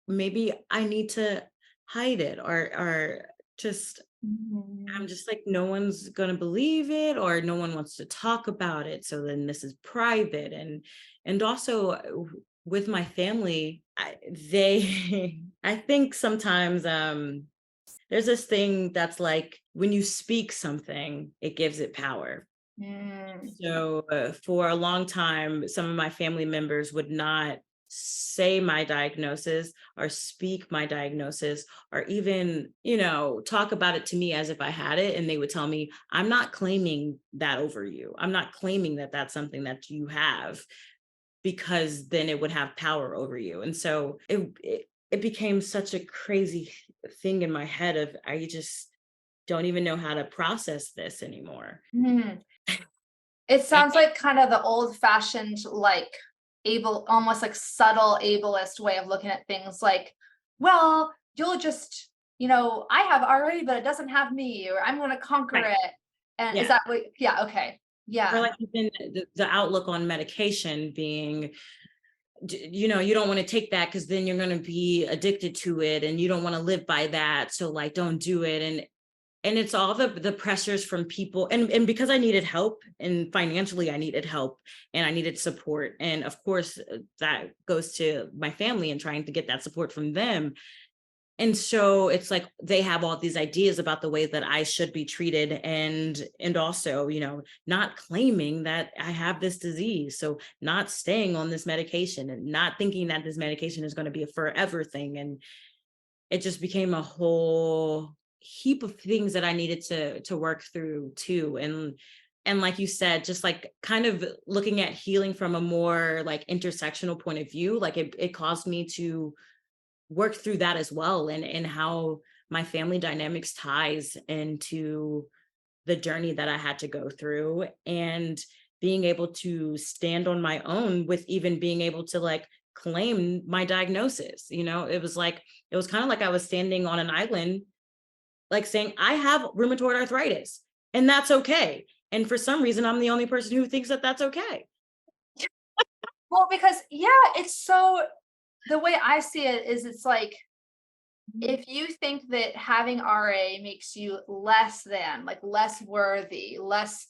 Maybe I need to hide it, or just, I'm Mhm. just like, no one's gonna believe it, or no one wants to talk about it. So then this is private. And also with my family, they I think sometimes there's this thing that's like, when you speak something, it gives it power. Mm. So for a long time, some of my family members would not say my diagnosis or speak my diagnosis, or even, talk about it to me as if I had it. And they would tell me, I'm not claiming that over you. I'm not claiming that that's something that you have, because then it would have power over you. And so it became such a crazy thing in my head of, I just don't even know how to process this anymore. Mm. It sounds like kind of the old fashioned, like almost like subtle ableist way of looking at things like, well, you'll just, I have RA, but it doesn't have me, or I'm going to conquer Right. it. And is Yeah. that what, yeah. Okay. Or Yeah. like even the outlook on medication being, you don't want to take that because then you're going to be addicted to it and you don't want to live by that. So like, don't do it. And it's all the pressures from people. And because I needed help, and financially I needed help and I needed support. And of course that goes to my family and trying to get that support from them. And so it's like they have all these ideas about the way that I should be treated, and also, not claiming that I have this disease. So not staying on this medication and not thinking that this medication is going to be a forever thing. And it just became a whole heap of things that I needed to work through too. And like you said, just like kind of looking at healing from a more like intersectional point of view, like it caused me to work through that as well, and how my family dynamics ties into the journey that I had to go through, and being able to stand on my own with even being able to like claim my diagnosis. It was kind of like I was standing on an island, like saying, I have rheumatoid arthritis, and that's okay. And for some reason, I'm the only person who thinks that that's okay. Well, because yeah, it's so, the way I see it is it's like, if you think that having RA makes you less than, like less worthy, less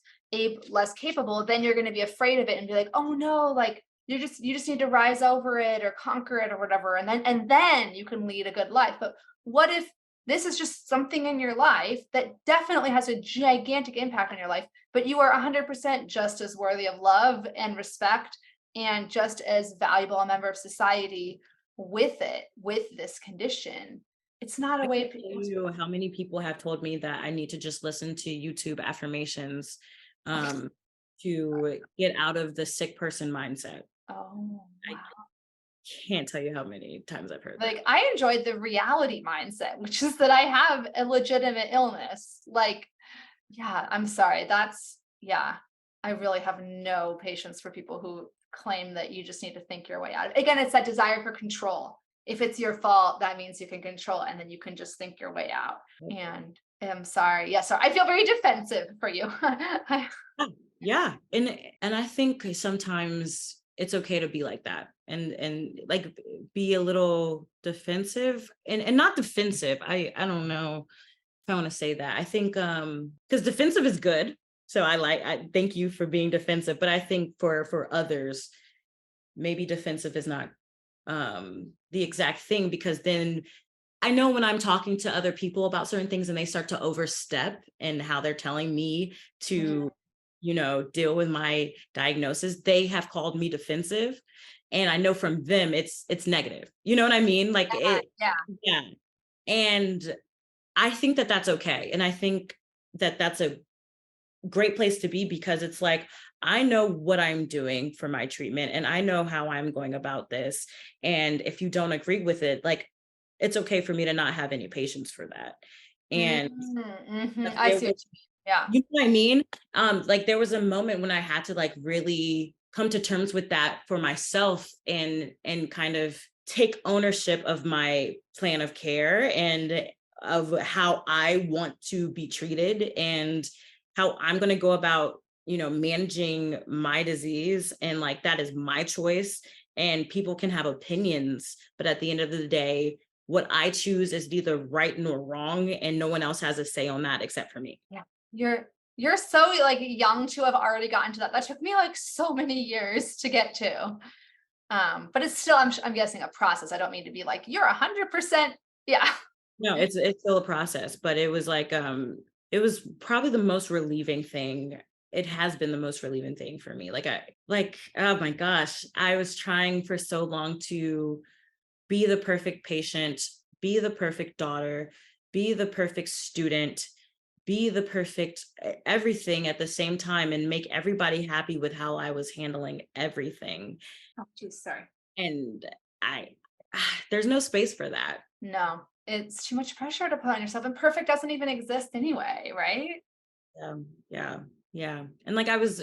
capable, then you're going to be afraid of it and be like, oh no, like you just need to rise over it or conquer it or whatever. And then you can lead a good life. But what if this is just something in your life that definitely has a gigantic impact on your life, but you are 100% just as worthy of love and respect and just as valuable a member of society with it, with this condition. It's not a I way can't of tell you how many people have told me that I need to just listen to YouTube affirmations um, to get out of the sick person mindset. oh I wow. can't tell you how many times I've heard that. Like I enjoyed the reality mindset, which is that I have a legitimate illness. Like, yeah, I'm sorry. That's yeah. I really have no patience for people who claim that you just need to think your way out of it. Again, it's that desire for control. If it's your fault, that means you can control it and then you can just think your way out. And I'm sorry. Yeah, sorry. I feel very defensive for you. Oh, yeah. And I think sometimes it's okay to be like that and like be a little defensive and not defensive. I don't know if I want to say that. I think because defensive is good. So I thank you for being defensive, but I think for others, maybe defensive is not the exact thing, because then I know when I'm talking to other people about certain things and they start to overstep and how they're telling me Mhm. to, deal with my diagnosis, they have called me defensive. And I know from them it's negative. You know what I mean? Like it, Yeah. yeah. And I think that that's okay. And I think that that's a great place to be, because it's like, I know what I'm doing for my treatment and I know how I'm going about this. And if you don't agree with it, like, it's okay for me to not have any patience for that. And Mhm. if I there see what was, you mean. Yeah. you know what I mean? Like there was a moment when I had to like really come to terms with that for myself and kind of take ownership of my plan of care and of how I want to be treated and how I'm going to go about, managing my disease. And like that is my choice. And people can have opinions, but at the end of the day, what I choose is neither right nor wrong, and no one else has a say on that except for me. Yeah. You're so like young to have already gotten to that. That took me like so many years to get to. But it's still, I'm guessing, a process. I don't mean to be like, you're 100%. Yeah. No, it's still a process, but it was like it was probably the most relieving thing. It has been the most relieving thing for me. Oh my gosh, I was trying for so long to be the perfect patient, be the perfect daughter, be the perfect student, be the perfect everything at the same time and make everybody happy with how I was handling everything. Oh, geez, sorry. And I there's no space for that. No, it's too much pressure to put on yourself, and perfect doesn't even exist anyway, right? Yeah, yeah. And like I was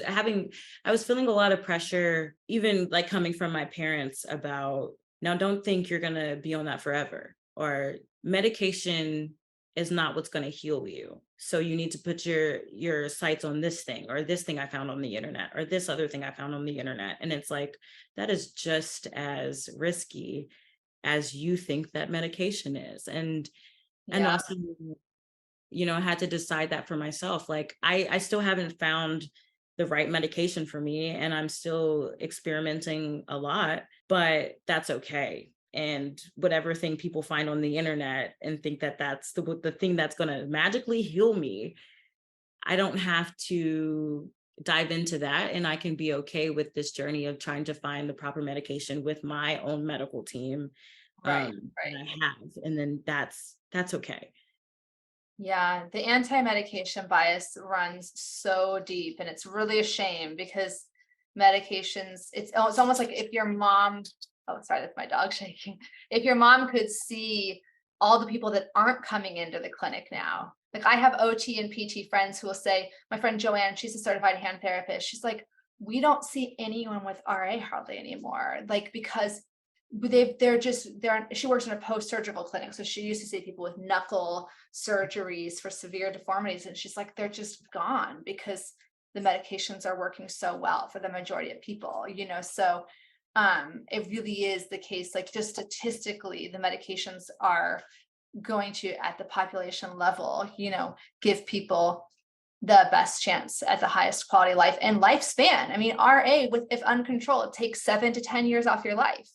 feeling a lot of pressure, even like coming from my parents about, now don't think you're gonna be on that forever, or medication is not what's gonna heal you. So you need to put your sights on this thing, or this thing I found on the internet, or this other thing I found on the internet. And it's like, that is just as risky as you think that medication is. And Yeah. also, I had to decide that for myself. Like I still haven't found the right medication for me, and I'm still experimenting a lot, but that's okay. And whatever thing people find on the internet and think that that's the thing that's going to magically heal me, I don't have to dive into that, and I can be okay with this journey of trying to find the proper medication with my own medical team, Right. that Right. I have, and then that's okay. Yeah, the anti-medication bias runs so deep, and it's really a shame because medications, it's almost like if your mom, oh, sorry, that's my dog shaking. If your mom could see all the people that aren't coming into the clinic now. Like I have OT and PT friends who will say, my friend Joanne, she's a certified hand therapist. She's like, we don't see anyone with RA hardly anymore. Like because she works in a post-surgical clinic. So she used to see people with knuckle surgeries for severe deformities. And she's like, they're just gone because the medications are working so well for the majority of people, so it really is the case, like just statistically, the medications are going to, at the population level, give people the best chance at the highest quality life and lifespan. I mean, RA, if uncontrolled, takes 7 to 10 years off your life.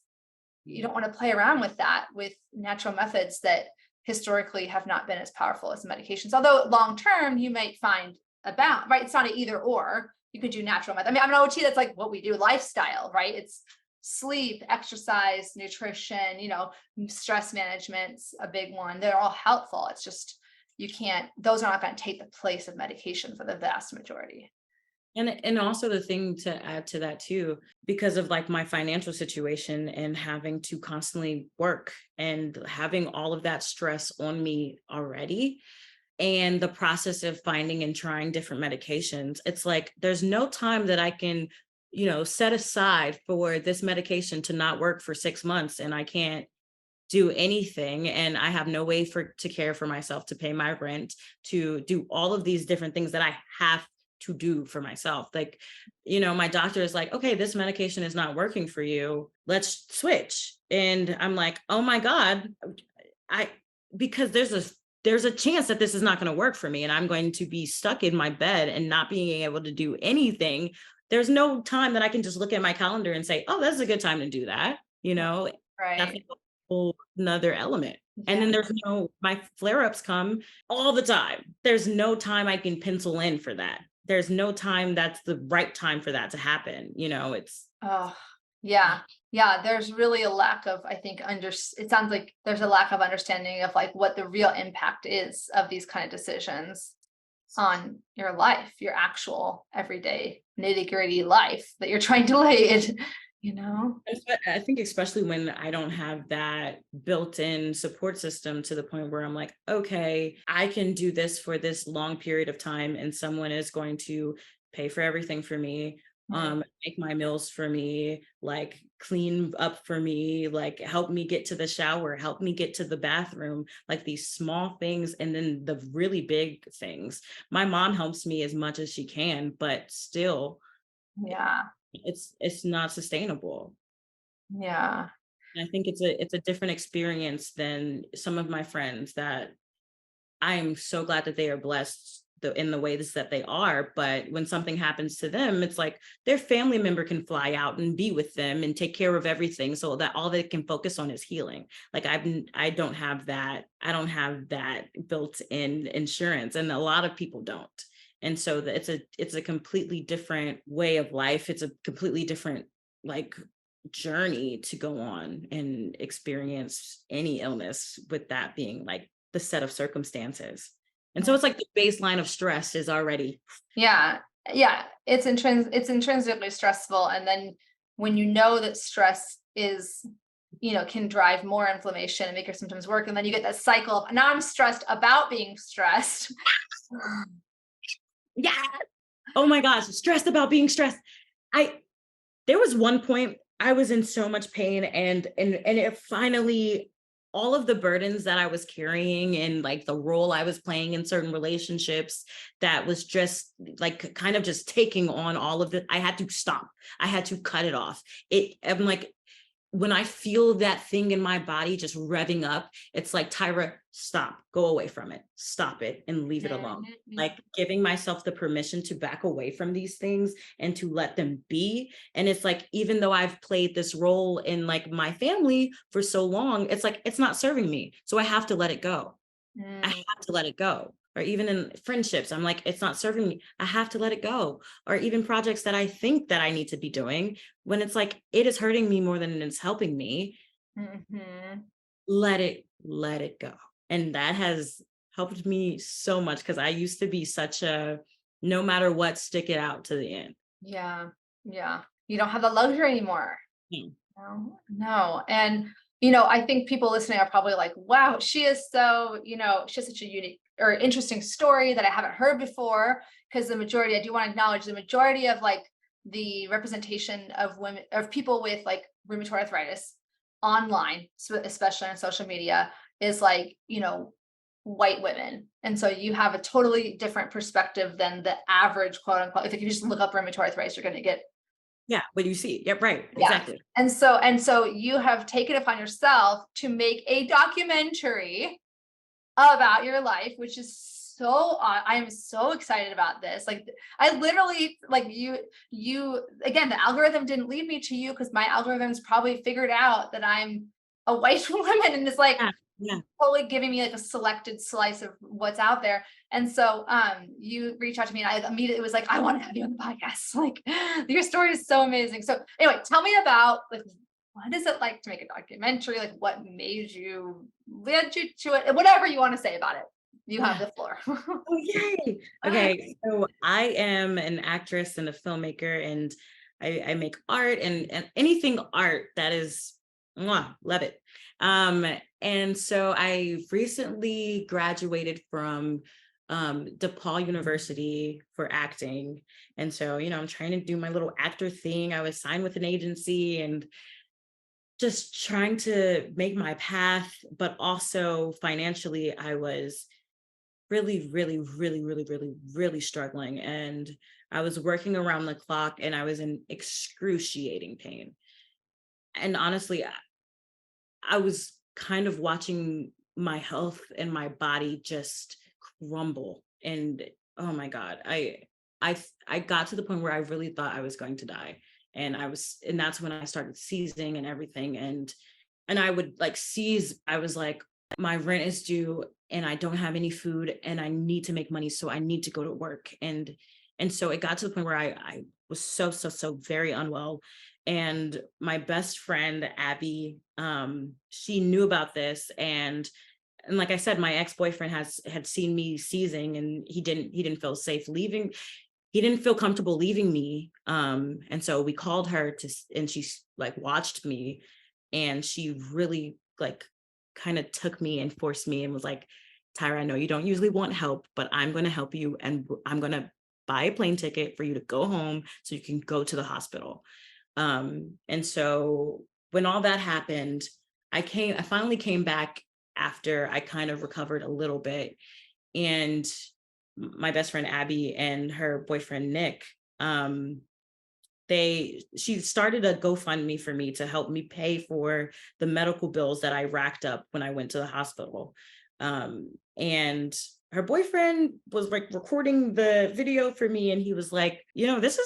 You don't want to play around with that with natural methods that historically have not been as powerful as medications. Although long term, you might find a balance, right? It's not an either or. You could do natural method. I mean, I'm an OT, that's like what we do, lifestyle, right? It's sleep, exercise, nutrition, stress management's a big one. They're all helpful. It's just, those are not going to take the place of medication for the vast majority. And also the thing to add to that too, because of like my financial situation and having to constantly work and having all of that stress on me already, and the process of finding and trying different medications, it's like there's no time that I can, set aside for this medication to not work for 6 months, and I can't do anything, and I have no way to care for myself, to pay my rent, to do all of these different things that I have to do for myself. Like, my doctor is like, okay, this medication is not working for you, let's switch. And I'm like, oh my God, because there's a chance that this is not going to work for me, and I'm going to be stuck in my bed and not being able to do anything. There's no time that I can just look at my calendar and say, oh, that's a good time to do that. Right. That's a whole another element. Yeah. And then my flare-ups come all the time. There's no time I can pencil in for that. There's no time that's the right time for that to happen. Oh, yeah. Yeah. There's really a lack of, I think, it sounds like there's a lack of understanding of like what the real impact is of these kind of decisions on your life, your actual everyday nitty-gritty life that you're trying to lead. I think especially when I don't have that built-in support system to the point where I'm like, okay, I can do this for this long period of time, and someone is going to pay for everything for me, make my meals for me, like clean up for me, like help me get to the shower, help me get to the bathroom, like these small things. And then the really big things. My mom helps me as much as she can, but still, yeah, it's not sustainable. Yeah. And I think it's a different experience than some of my friends that I am so glad that they are blessed in the ways that they are. But when something happens to them, it's like their family member can fly out and be with them and take care of everything, so that all they can focus on is healing. Like I don't have that. I don't have that built-in insurance, and a lot of people don't. And so it's a completely different way of life. It's a completely different like journey to go on and experience any illness, with that being like the set of circumstances. And so it's like the baseline of stress is already. Yeah. It's intrinsically stressful. And then when you know that stress is, can drive more inflammation and make your symptoms work. And then you get that cycle of, now I'm stressed about being stressed. Yeah. Oh my gosh. Stressed about being stressed. There was one point I was in so much pain, and it finally, all of the burdens that I was carrying and like the role I was playing in certain relationships, that was just like kind of just taking on all of it. I had to stop. I had to cut it off. I'm like, when I feel that thing in my body just revving up, it's like, Tyra, stop, go away from it, stop it and leave it alone. Like giving myself the permission to back away from these things and to let them be. And it's like, even though I've played this role in like my family for so long, it's like, it's not serving me. So I have to let it go. I have to let it go. Or even in friendships, I'm like, it's not serving me, I have to let it go. Or even projects that I think that I need to be doing, when it's like, it is hurting me more than it's helping me. Let it go. And that has helped me so much, because I used to be such a, no matter what, stick it out to the end. Yeah. You don't have the luxury anymore. No. And I think people listening are probably like, wow, she is so, she has such a unique or interesting story that I haven't heard before. Because I do want to acknowledge the majority of like the representation of women, of people with like rheumatoid arthritis online, so especially on social media, is like, white women. And so you have a totally different perspective than the average, quote unquote. If you just look up rheumatoid arthritis, you're going to get Yeah, what you see. Yep, right. Yeah. Exactly. And so you have taken upon yourself to make a documentary about your life, which is I am so excited about this. Like I literally like you again, the algorithm didn't lead me to you because my algorithm's probably figured out that I'm a white woman and it's like Yeah. Yeah. totally giving me like a selected slice of what's out there. And so you reached out to me and I immediately was like, I want to have you on the podcast. Like your story is so amazing. So anyway, tell me about like what is it like to make a documentary? Like what led you to it? Whatever you want to say about it. You have Yeah. the floor. Oh, yay. Okay. So I am an actress and a filmmaker, and I make art and anything art that is, mwah, love it. Um, and so I recently graduated from DePaul University for acting. And so, I'm trying to do my little actor thing. I was signed with an agency and just trying to make my path, but also financially, I was really, really, really, really, really, really struggling. And I was working around the clock and I was in excruciating pain. And honestly, I was kind of watching my health and my body just crumble. And oh my God, I got to the point where I really thought I was going to die. And that's when I started seizing and everything. And I would like seize, I was like, my rent is due and I don't have any food and I need to make money. So I need to go to work. And so it got to the point where I was so very unwell. And my best friend, Abby, she knew about this. And like I said, my ex-boyfriend had seen me seizing and he didn't feel safe leaving. He didn't feel comfortable leaving me. And so we called her and she like watched me, and she really like kind of took me and forced me and was like, Tyra, I know you don't usually want help, but I'm going to help you. And I'm going to buy a plane ticket for you to go home so you can go to the hospital. And so when all that happened, I finally came back after I kind of recovered a little bit. And my best friend Abby and her boyfriend Nick, she started a GoFundMe for me to help me pay for the medical bills that I racked up when I went to the hospital. And her boyfriend was like recording the video for me, and he was like, this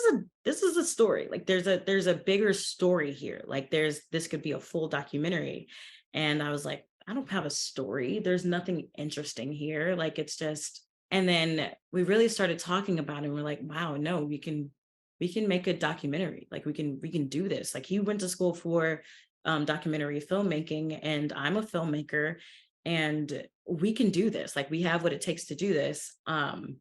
is a story. Like there's a bigger story here. Like this could be a full documentary. And I was like, I don't have a story. There's nothing interesting here. Like it's just, and then we really started talking about it. And we're like, wow, no, we can make a documentary. Like we can do this. Like he went to school for documentary filmmaking, and I'm a filmmaker, and we can do this. Like we have what it takes to do this. And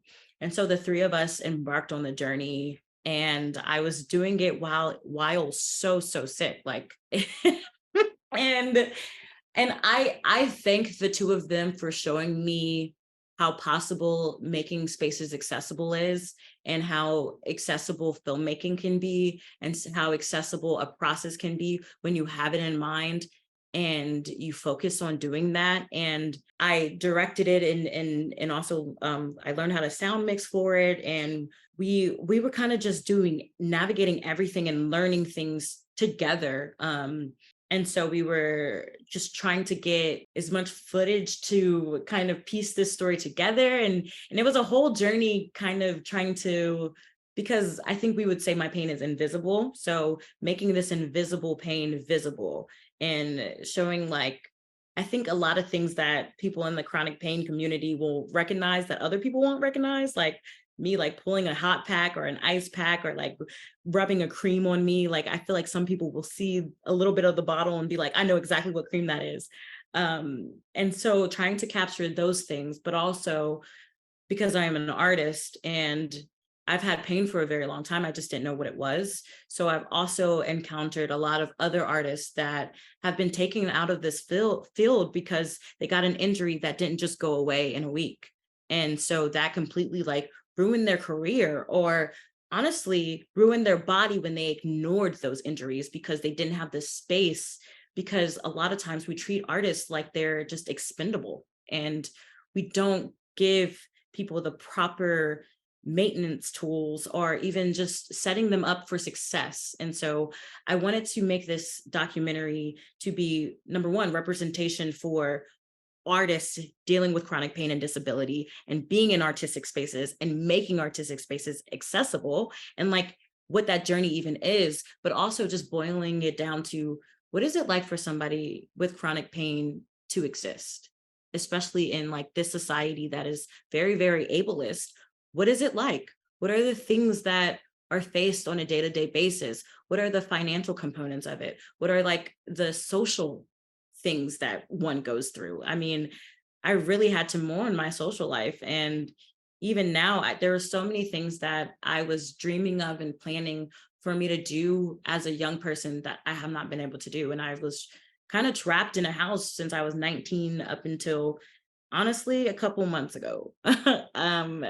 so the three of us embarked on the journey, and I was doing it while so sick. Like and I thank the two of them for showing me how possible making spaces accessible is, and how accessible filmmaking can be, and how accessible a process can be when you have it in mind and you focus on doing that. And I directed it, and also I learned how to sound mix for it. And we were kind of just navigating everything and learning things together. And so we were just trying to get as much footage to kind of piece this story together. And it was a whole journey kind of trying to, because I think we would say my pain is invisible. So making this invisible pain visible, and showing like, I think a lot of things that people in the chronic pain community will recognize that other people won't recognize, like me like pulling a hot pack or an ice pack, or like rubbing a cream on me. Like I feel like some people will see a little bit of the bottle and be like, I know exactly what cream that is. And so trying to capture those things, but also because I am an artist and I've had pain for a very long time, I just didn't know what it was. So I've also encountered a lot of other artists that have been taken out of this field because they got an injury that didn't just go away in a week. And so that completely like ruined their career, or honestly ruined their body when they ignored those injuries because they didn't have the space. Because a lot of times we treat artists like they're just expendable, and we don't give people the proper maintenance tools or even just setting them up for success. And so I wanted to make this documentary to be, number one, representation for artists dealing with chronic pain and disability and being in artistic spaces and making artistic spaces accessible, and like what that journey even is, but also just boiling it down to what is it like for somebody with chronic pain to exist, especially in like this society that is very, very ableist. What is it like? What are the things that are faced on a day-to-day basis? What are the financial components of it? What are like the social things that one goes through? I mean, I really had to mourn my social life. And even now, there are so many things that I was dreaming of and planning for me to do as a young person that I have not been able to do. And I was kind of trapped in a house since I was 19 up until honestly a couple months ago. um,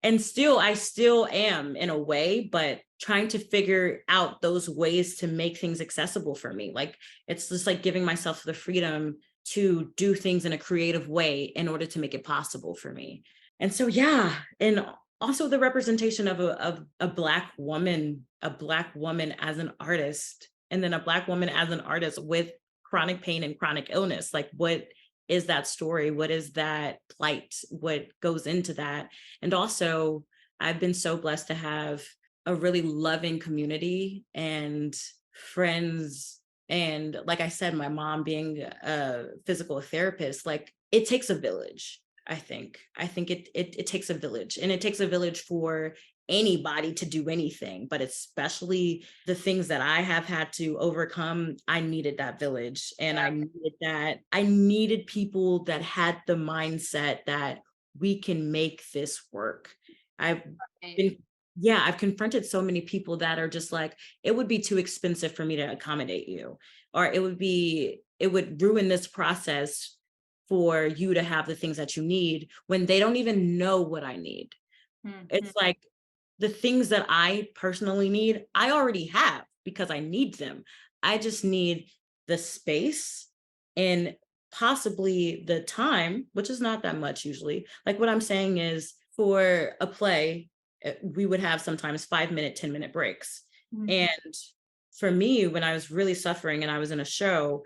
and I still am in a way, but trying to figure out those ways to make things accessible for me. Like, it's just like giving myself the freedom to do things in a creative way in order to make it possible for me. And so, yeah. And also the representation of a Black woman, as an artist, and then a Black woman as an artist with chronic pain and chronic illness. Like, what is that story? What is that plight? What goes into that? And also, I've been so blessed to have a really loving community and friends. And like I said, my mom being a physical therapist, like, it takes a village. I think it takes a village, and it takes a village for anybody to do anything, but especially the things that I have had to overcome. I needed that village, and I needed people that had the mindset that we can make this work. I've been, yeah, I've confronted so many people that are just like, it would be too expensive for me to accommodate you, or it would ruin this process for you to have the things that you need, when they don't even know what I need. Mhm. It's like, the things that I personally need, I already have because I need them. I just need the space and possibly the time, which is not that much usually. Like, what I'm saying is, for a play, we would have sometimes 5 minute, 10-minute breaks. Mhm. And for me, when I was really suffering and I was in a show,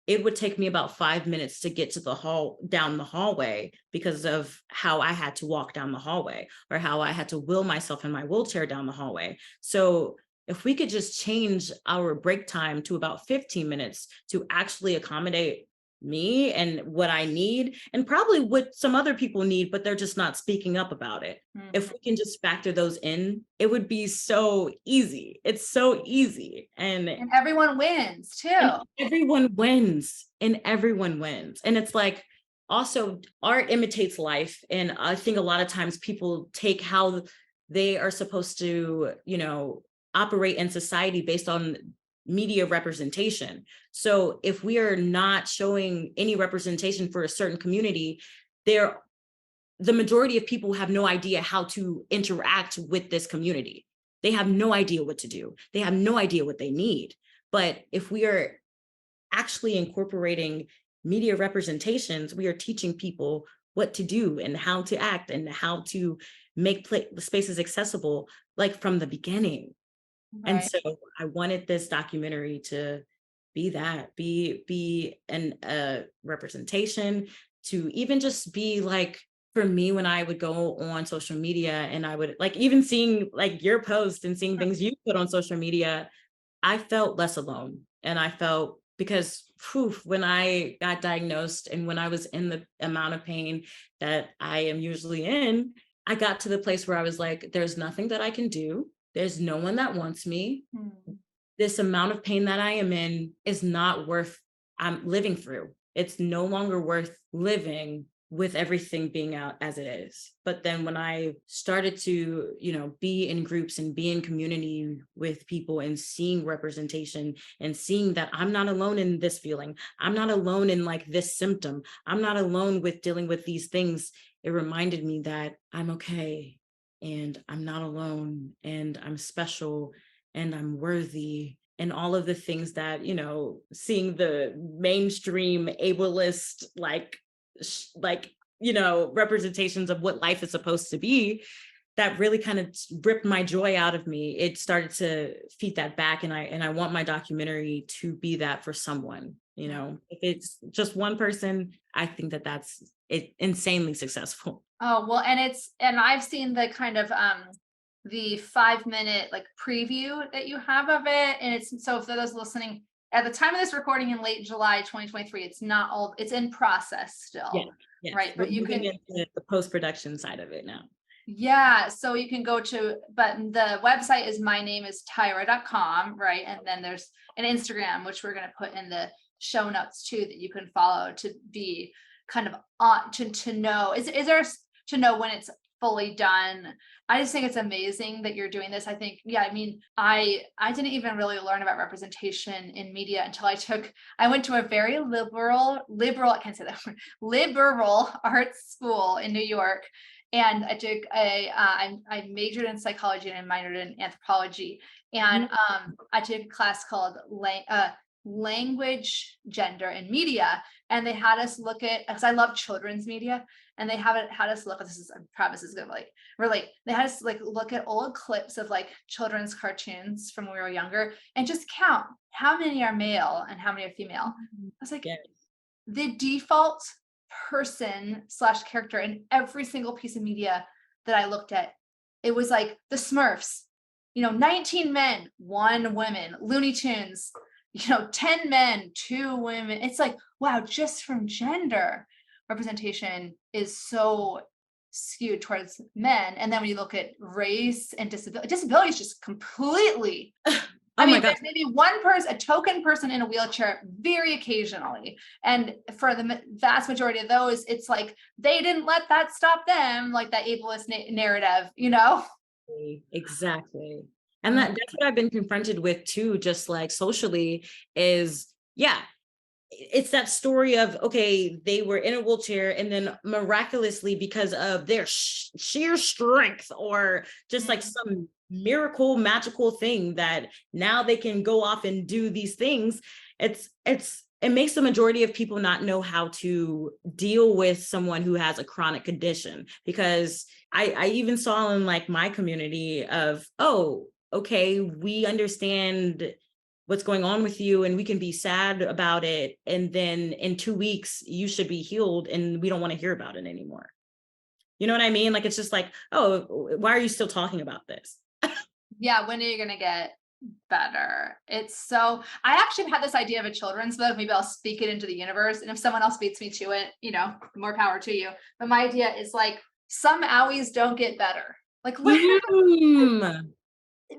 it would take me about 5 minutes to get to down the hallway, because of how I had to walk down the hallway, or how I had to will myself in my wheelchair down the hallway. So if we could just change our break time to about 15 minutes to actually accommodate me and what I need, and probably what some other people need, but they're just not speaking up about it. If Mhm. we can just factor those in, it would be so easy. It's so easy. And everyone wins And too. everyone wins, and everyone wins. And it's like, also, art imitates life. And I think a lot of times people take how they are supposed to, operate in society based on media representation. So if we are not showing any representation for a certain community, there the majority of people have no idea how to interact with this community. They have no idea what to do. They have no idea what they need. But if we are actually incorporating media representations, we are teaching people what to do and how to act and how to make spaces accessible, like, from the beginning. And Right. so I wanted this documentary to be an representation, to even just be like, for me, when I would go on social media and I would, like, even seeing like your post and seeing things you put on social media, I felt less alone. And I felt, because when I got diagnosed and when I was in the amount of pain that I am usually in, I got to the place where I was like, there's nothing that I can do. There's no one that wants me. Mhm. This amount of pain that I am in is not worth I'm living through. It's no longer worth living with everything being out as it is. But then when I started to, be in groups and be in community with people and seeing representation and seeing that I'm not alone in this feeling, I'm not alone in like this symptom, I'm not alone with dealing with these things, it reminded me that I'm okay, and I'm not alone, and I'm special, and I'm worthy, and all of the things that, seeing the mainstream ableist, like representations of what life is supposed to be, that really kind of ripped my joy out of me, it started to feed that back. And I want my documentary to be that for someone, you know, if it's just one person, I think that that's insanely successful. Oh, well, and I've seen the kind of the 5-minute like preview that you have of it. And it's so for those listening, at the time of this recording in late July 2023, it's not all, it's in process Yeah. still. Yes. Right. We're But you moving can, into the post-production side of it now. yeah, so you can go to, but the website is mynameistyra.com, right? And then there's an Instagram, which we're going to put in the show notes too, that you can follow to be kind of on to know, is there to know when it's fully done. I just think it's amazing that you're doing this. I think, yeah, I mean, I didn't even really learn about representation in media until I went to a very liberal, I can't say that word, liberal arts school in New York. And I took I majored in psychology and I minored in anthropology. And I took a class called language, gender, and media. And they had us look at, because I love children's media, and they had us look at, this is, I promise this is gonna like relate. They had us like look at old clips of like children's cartoons from when we were younger and just count how many are male and how many are female. I was like, Yeah. the default person / character in every single piece of media that I looked at, it was like the Smurfs, 19 men, 1 woman, Looney Tunes, 10 men, 2 women. It's like, wow, just from gender representation is so skewed towards men. And then when you look at race and disability is just completely Oh I my mean, God. there's maybe one person, a token person in a wheelchair, very occasionally. And for the vast majority of those, it's like, they didn't let that stop them, like that ableist narrative, Exactly. And that's what I've been confronted with too, just like socially is, yeah, it's that story of, okay, they were in a wheelchair and then miraculously because of their sheer strength or just like some miracle magical thing that now they can go off and do these things. It makes the majority of people not know how to deal with someone who has a chronic condition, because I even saw in like my community of, oh, okay, we understand what's going on with you and we can be sad about it, and then in 2 weeks you should be healed and we don't want to hear about it anymore. You know what I mean? Like, it's just like, oh, why are you still talking about this? Yeah, when are you gonna get better? It's so, I actually had this idea of a children's book. Maybe I'll speak it into the universe, and if someone else beats me to it, more power to you. But my idea is like, some owies don't get better. Like Mm.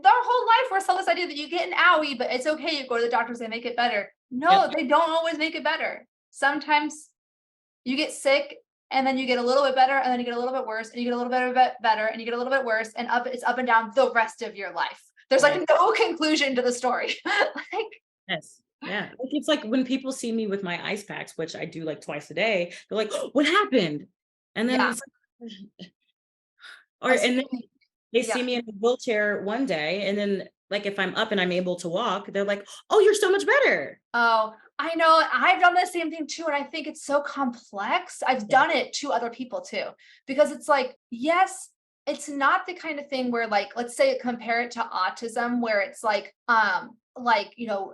their whole life we're sold this idea that you get an owie, but it's okay, you go to the doctors, they make it better. No, Yep. they don't always make it better. Sometimes you get sick and then you get a little bit better, and then you get a little bit worse, and you get a little bit better, and you get a little bit worse, and it's up and down the rest of your life. There's like Yes. no conclusion to the story. Like, Yes. Yeah. Like, it's like when people see me with my ice packs, which I do like twice a day, they're like, oh, what happened? And then yeah, it's like, or I and then see. they Yeah. see me in a wheelchair one day, and then like if I'm up and I'm able to walk, they're like, oh, you're so much better. Oh, I know. I've done the same thing too. And I think it's so complex. I've Yeah. done it to other people too, because it's like, yes, it's not the kind of thing where like, let's say compare it to autism, where it's like,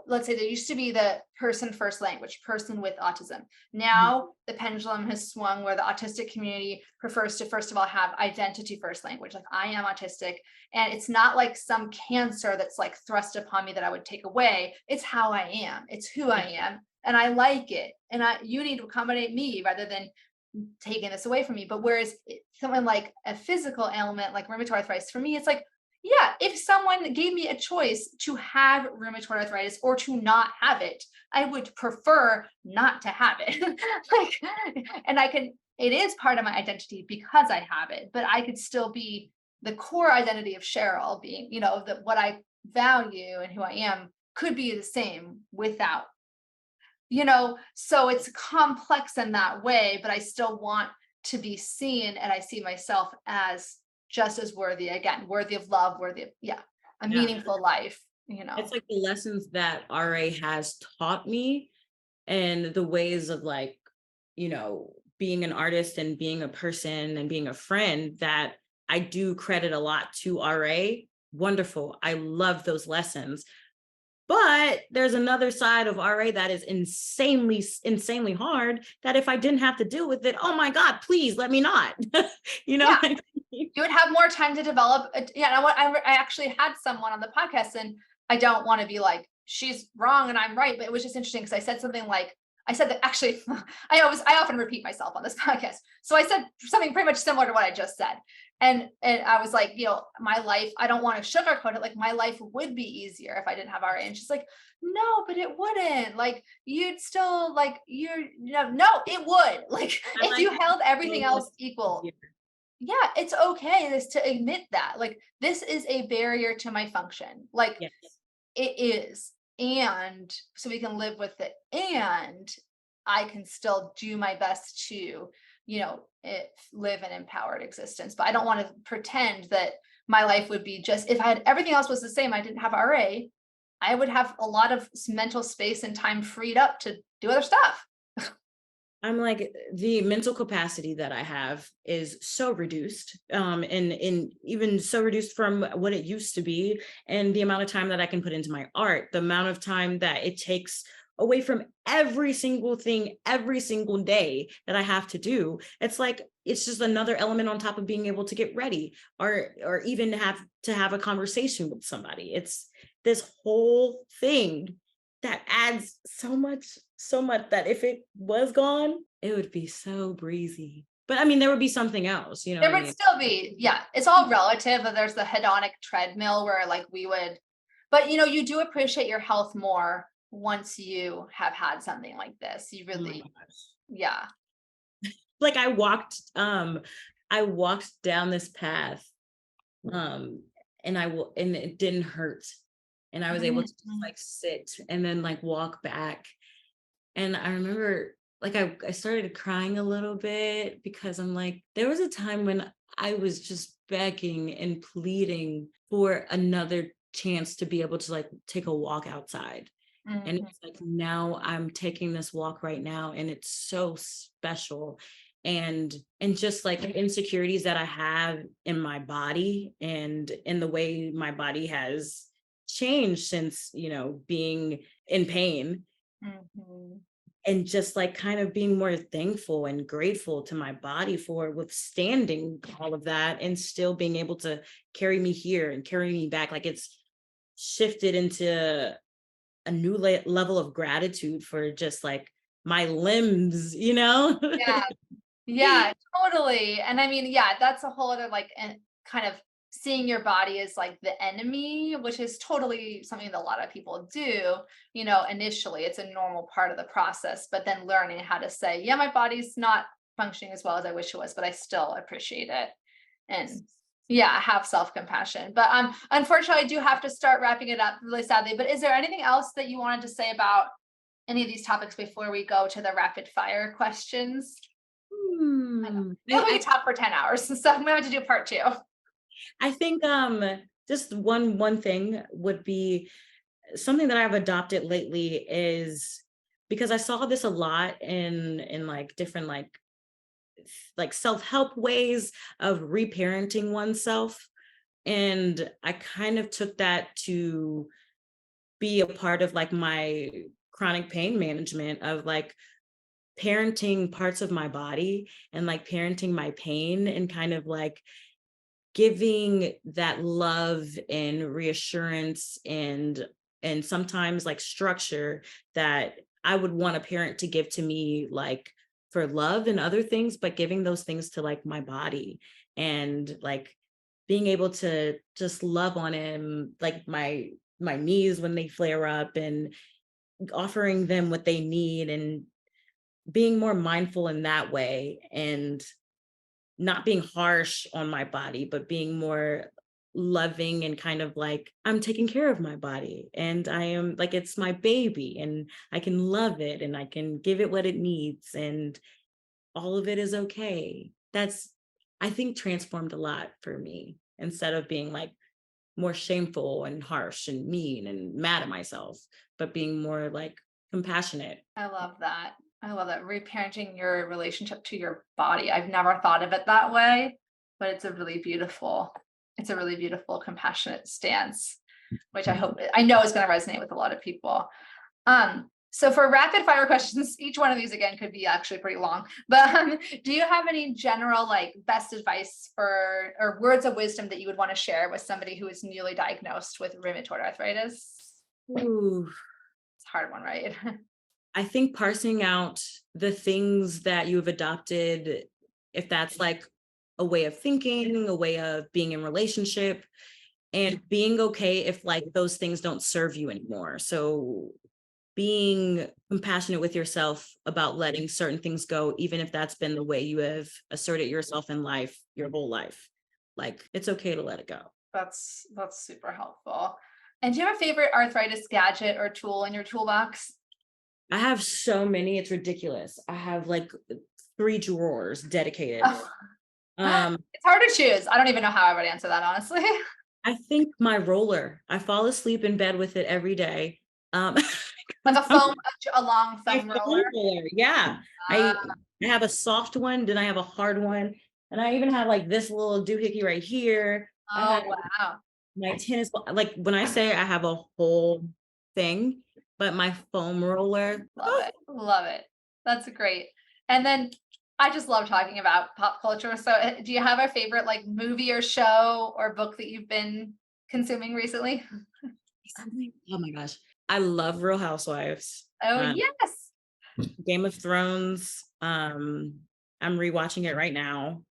let's say there used to be the person first language, person with autism. Mhm. Now the pendulum has swung where the autistic community prefers to, first of all, have identity first language. Like, I am autistic. And it's not like some cancer that's like thrust upon me that I would take away. It's how I am. It's who I am. And I like it. And you need to accommodate me rather than taking this away from me. But whereas someone like a physical ailment like rheumatoid arthritis, for me, it's like, yeah, if someone gave me a choice to have rheumatoid arthritis or to not have it, I would prefer not to have it. Like, and it is part of my identity because I have it, but I could still be the core identity of Cheryl being, what I value and who I am could be the same without, so it's complex in that way, but I still want to be seen, and I see myself as just as worthy, again, worthy of love, worthy of, a Yeah. meaningful life, It's like the lessons that RA has taught me and the ways of like, being an artist and being a person and being a friend that I do credit a lot to RA. Wonderful. I love those lessons. But there's another side of RA that is insanely hard, that if I didn't have to deal with it, oh my God, please let me not. You know? Yeah. You would have more time to develop. I actually had someone on the podcast, and I don't want to be like, she's wrong and I'm right, but it was just interesting because I said something like, I said that actually, I often repeat myself on this podcast. So I said something pretty much similar to what I just said. And I was like, my life, I don't want to sugarcoat it. Like, my life would be easier if I didn't have RA. And she's like, no, but it wouldn't. Like, you'd still like, no, it would. Like, if you held everything else equal, yeah, it's okay to admit that. Like, this is a barrier to my function. Like, Yes. it is. And so we can live with it. And I can still do my best to, live an empowered existence. But I don't want to pretend that my life would be just, if I had everything else was the same, I didn't have RA, I would have a lot of mental space and time freed up to do other stuff. I'm like, the mental capacity that I have is so reduced, and even so reduced from what it used to be, and the amount of time that I can put into my art, the amount of time that it takes away from every single thing, every single day that I have to do. It's like, it's just another element on top of being able to get ready, or even have to have a conversation with somebody. It's this whole thing that adds so much that if it was gone, it would be so breezy. But I mean, there would be something else, you know There what I would mean? still be, yeah, it's all relative. There's the hedonic treadmill where like but you do appreciate your health more once you have had something like this. You Oh my really, gosh. yeah. Like I walked down this path, um, and it didn't hurt. And I was able to just Mhm. like sit and then like walk back. And I remember like I started crying a little bit, because I'm like, there was a time when I was just begging and pleading for another chance to be able to like take a walk outside. And Mhm. it's like, now I'm taking this walk right now, and it's so special. And just like the insecurities that I have in my body and in the way my body has changed since, being in pain, Mhm. and just like kind of being more thankful and grateful to my body for withstanding all of that, and still being able to carry me here and carry me back. Like, it's shifted into a new level of gratitude for just like my limbs, you know? Yeah. Yeah, totally. And I mean, yeah, that's a whole other like kind of seeing your body as like the enemy, which is totally something that a lot of people do. Initially, it's a normal part of the process, but then learning how to say, yeah, my body's not functioning as well as I wish it was, but I still appreciate it. And yeah, have self-compassion. But unfortunately, I do have to start wrapping it up really sadly. But is there anything else that you wanted to say about any of these topics before we go to the rapid fire questions? I know. Hmm. I feel like we could talk for 10 hours, so I'm gonna have to do part two. I think just one thing would be something that I've adopted lately, is because I saw this a lot in like different like self-help ways of reparenting oneself. And I kind of took that to be a part of like my chronic pain management, of like parenting parts of my body and like parenting my pain, and kind of like giving that love and reassurance and sometimes like structure that I would want a parent to give to me, like for love and other things, but giving those things to like my body, and like being able to just love on him, like my knees when they flare up, and offering them what they need, and being more mindful in that way, and not being harsh on my body, but being more loving, and kind of like, I'm taking care of my body, and I am like, it's my baby, and I can love it, and I can give it what it needs, and all of it is okay. That's, I think, transformed a lot for me, instead of being like more shameful and harsh and mean and mad at myself, but being more like compassionate. I love that. I love that. Reparenting your relationship to your body. I've never thought of it that way. but it's a really beautiful, compassionate stance, which I know is going to resonate with a lot of people. So for rapid fire questions, each one of these again could be actually pretty long, but do you have any general like best advice for, or words of wisdom that you would want to share with somebody who is newly diagnosed with rheumatoid arthritis? Ooh, It's a hard one, right? I think parsing out the things that you've adopted, if that's like a way of thinking, a way of being in relationship, and being okay if like those things don't serve you anymore. So being compassionate with yourself about letting certain things go, even if that's been the way you have asserted yourself in life your whole life. Like, it's okay to let it go. That's super helpful. And do you have a favorite arthritis gadget or tool in your toolbox? I have so many, it's ridiculous. I have like 3 drawers dedicated. Oh, Um, it's hard to choose. I don't even know how I would answer that, honestly. I think my roller, I fall asleep in bed with it every day. Like a long My foam foam roller. roller, yeah. I have a soft one, then I have a hard one, and I even have like this little doohickey right here. I Oh, have wow. my tennis ball. Like when I say I have a whole thing, but my foam roller, Love it. Love it. That's great. And then I just love talking about pop culture. So do you have a favorite like movie or show or book that you've been consuming recently? oh my gosh, I love Real Housewives, Oh, yes. Game of Thrones. I'm rewatching it right now,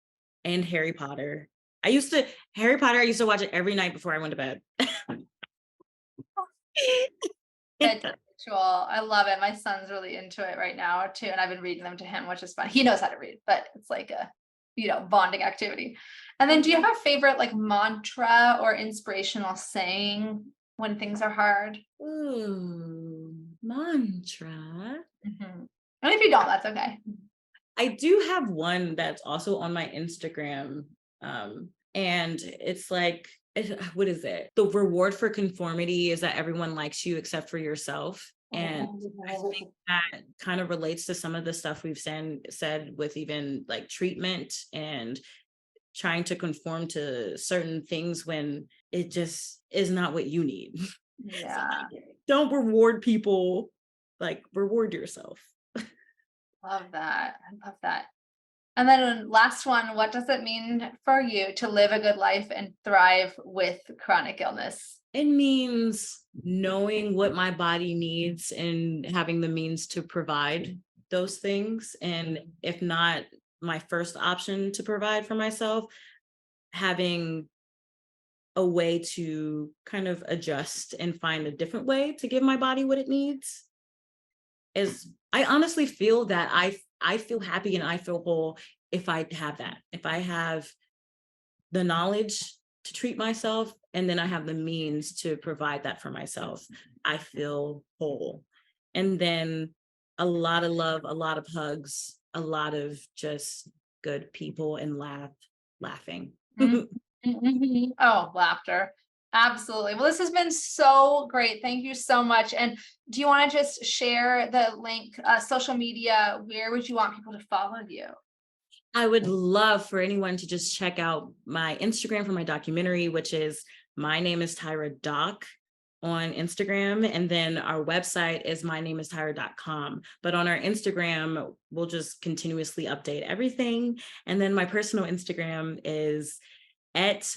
and Harry Potter. Harry Potter, I used to watch it every night before I went to bed. Bedtime ritual. I love it. My son's really into it right now too. And I've been reading them to him, which is fun. He knows how to read, but it's like a, bonding activity. And then do you have a favorite like mantra or inspirational saying when things are hard? Ooh, mantra. Mhm. And if you don't, that's okay. I do have one that's also on my Instagram. And it's like, what is it? The reward for conformity is that everyone likes you except for yourself. And I think that kind of relates to some of the stuff we've said with even like treatment and trying to conform to certain things when it just is not what you need. Yeah. So don't reward people, like reward yourself. Love that. I love that. And then last one, what does it mean for you to live a good life and thrive with chronic illness? It means knowing what my body needs and having the means to provide those things. And if not my first option to provide for myself, having a way to kind of adjust and find a different way to give my body what it needs. Is I honestly feel that I feel happy and I feel whole if I have that. If I have the knowledge to treat myself and then I have the means to provide that for myself, I feel whole. And then a lot of love, a lot of hugs, a lot of just good people and laughing. Mhm. Oh, laughter. Absolutely. Well, this has been so great. Thank you so much. And do you want to just share the link, social media? Where would you want people to follow you? I would love for anyone to just check out my Instagram for my documentary, which is My Name is Tyra Doc on Instagram. And then our website is mynameIsTyra.com. But on our Instagram, we'll just continuously update everything. And then my personal Instagram is at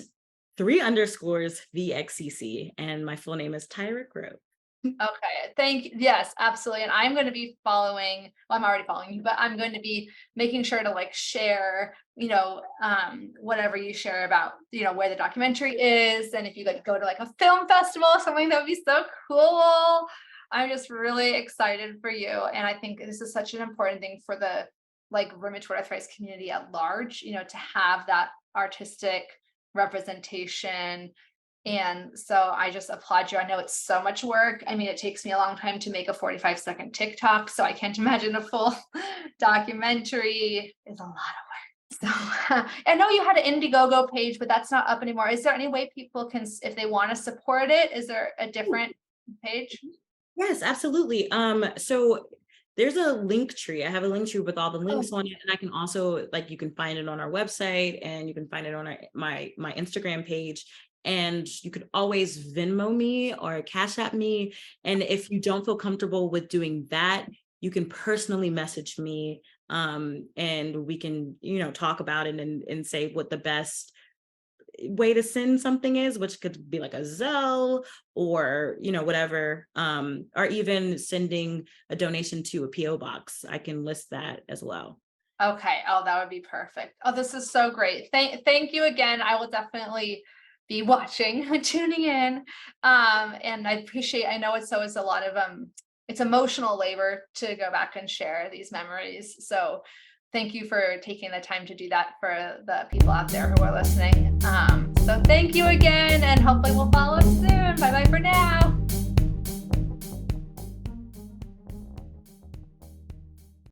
3_VXCC. And my full name is Tyra Grove. Okay. Thank you. Yes, absolutely. And I'm going to be following, well, I'm already following you, but I'm going to be making sure to like share, whatever you share about, where the documentary is. And if you like go to like a film festival, something that would be so cool. I'm just really excited for you. And I think this is such an important thing for the like rheumatoid arthritis community at large, to have that artistic representation. And so I just applaud you. I know it's so much work. I mean, it takes me a long time to make a 45-second TikTok, so I can't imagine a full documentary is a lot of work. So I know you had an Indiegogo page, but that's not up anymore. Is there any way people can, if they want to support it, is there a different page? Yes, absolutely. So there's a link tree. I have a link tree with all the links Oh, on it. And I can also, like, you can find it on our website, and you can find it on my Instagram page. And you could always Venmo me or Cash App me. And if you don't feel comfortable with doing that, you can personally message me, and we can, talk about it and say what the best way to send something is, which could be like a Zelle or, whatever, or even sending a donation to a PO box. I can list that as well. okay. Oh, that would be perfect. Oh, this is so great. Thank you again. I will definitely be watching, tuning in. And I know it's always a lot of it's emotional labor to go back and share these memories. So thank you for taking the time to do that for the people out there who are listening. So thank you again, and hopefully we'll follow up soon. Bye bye for now.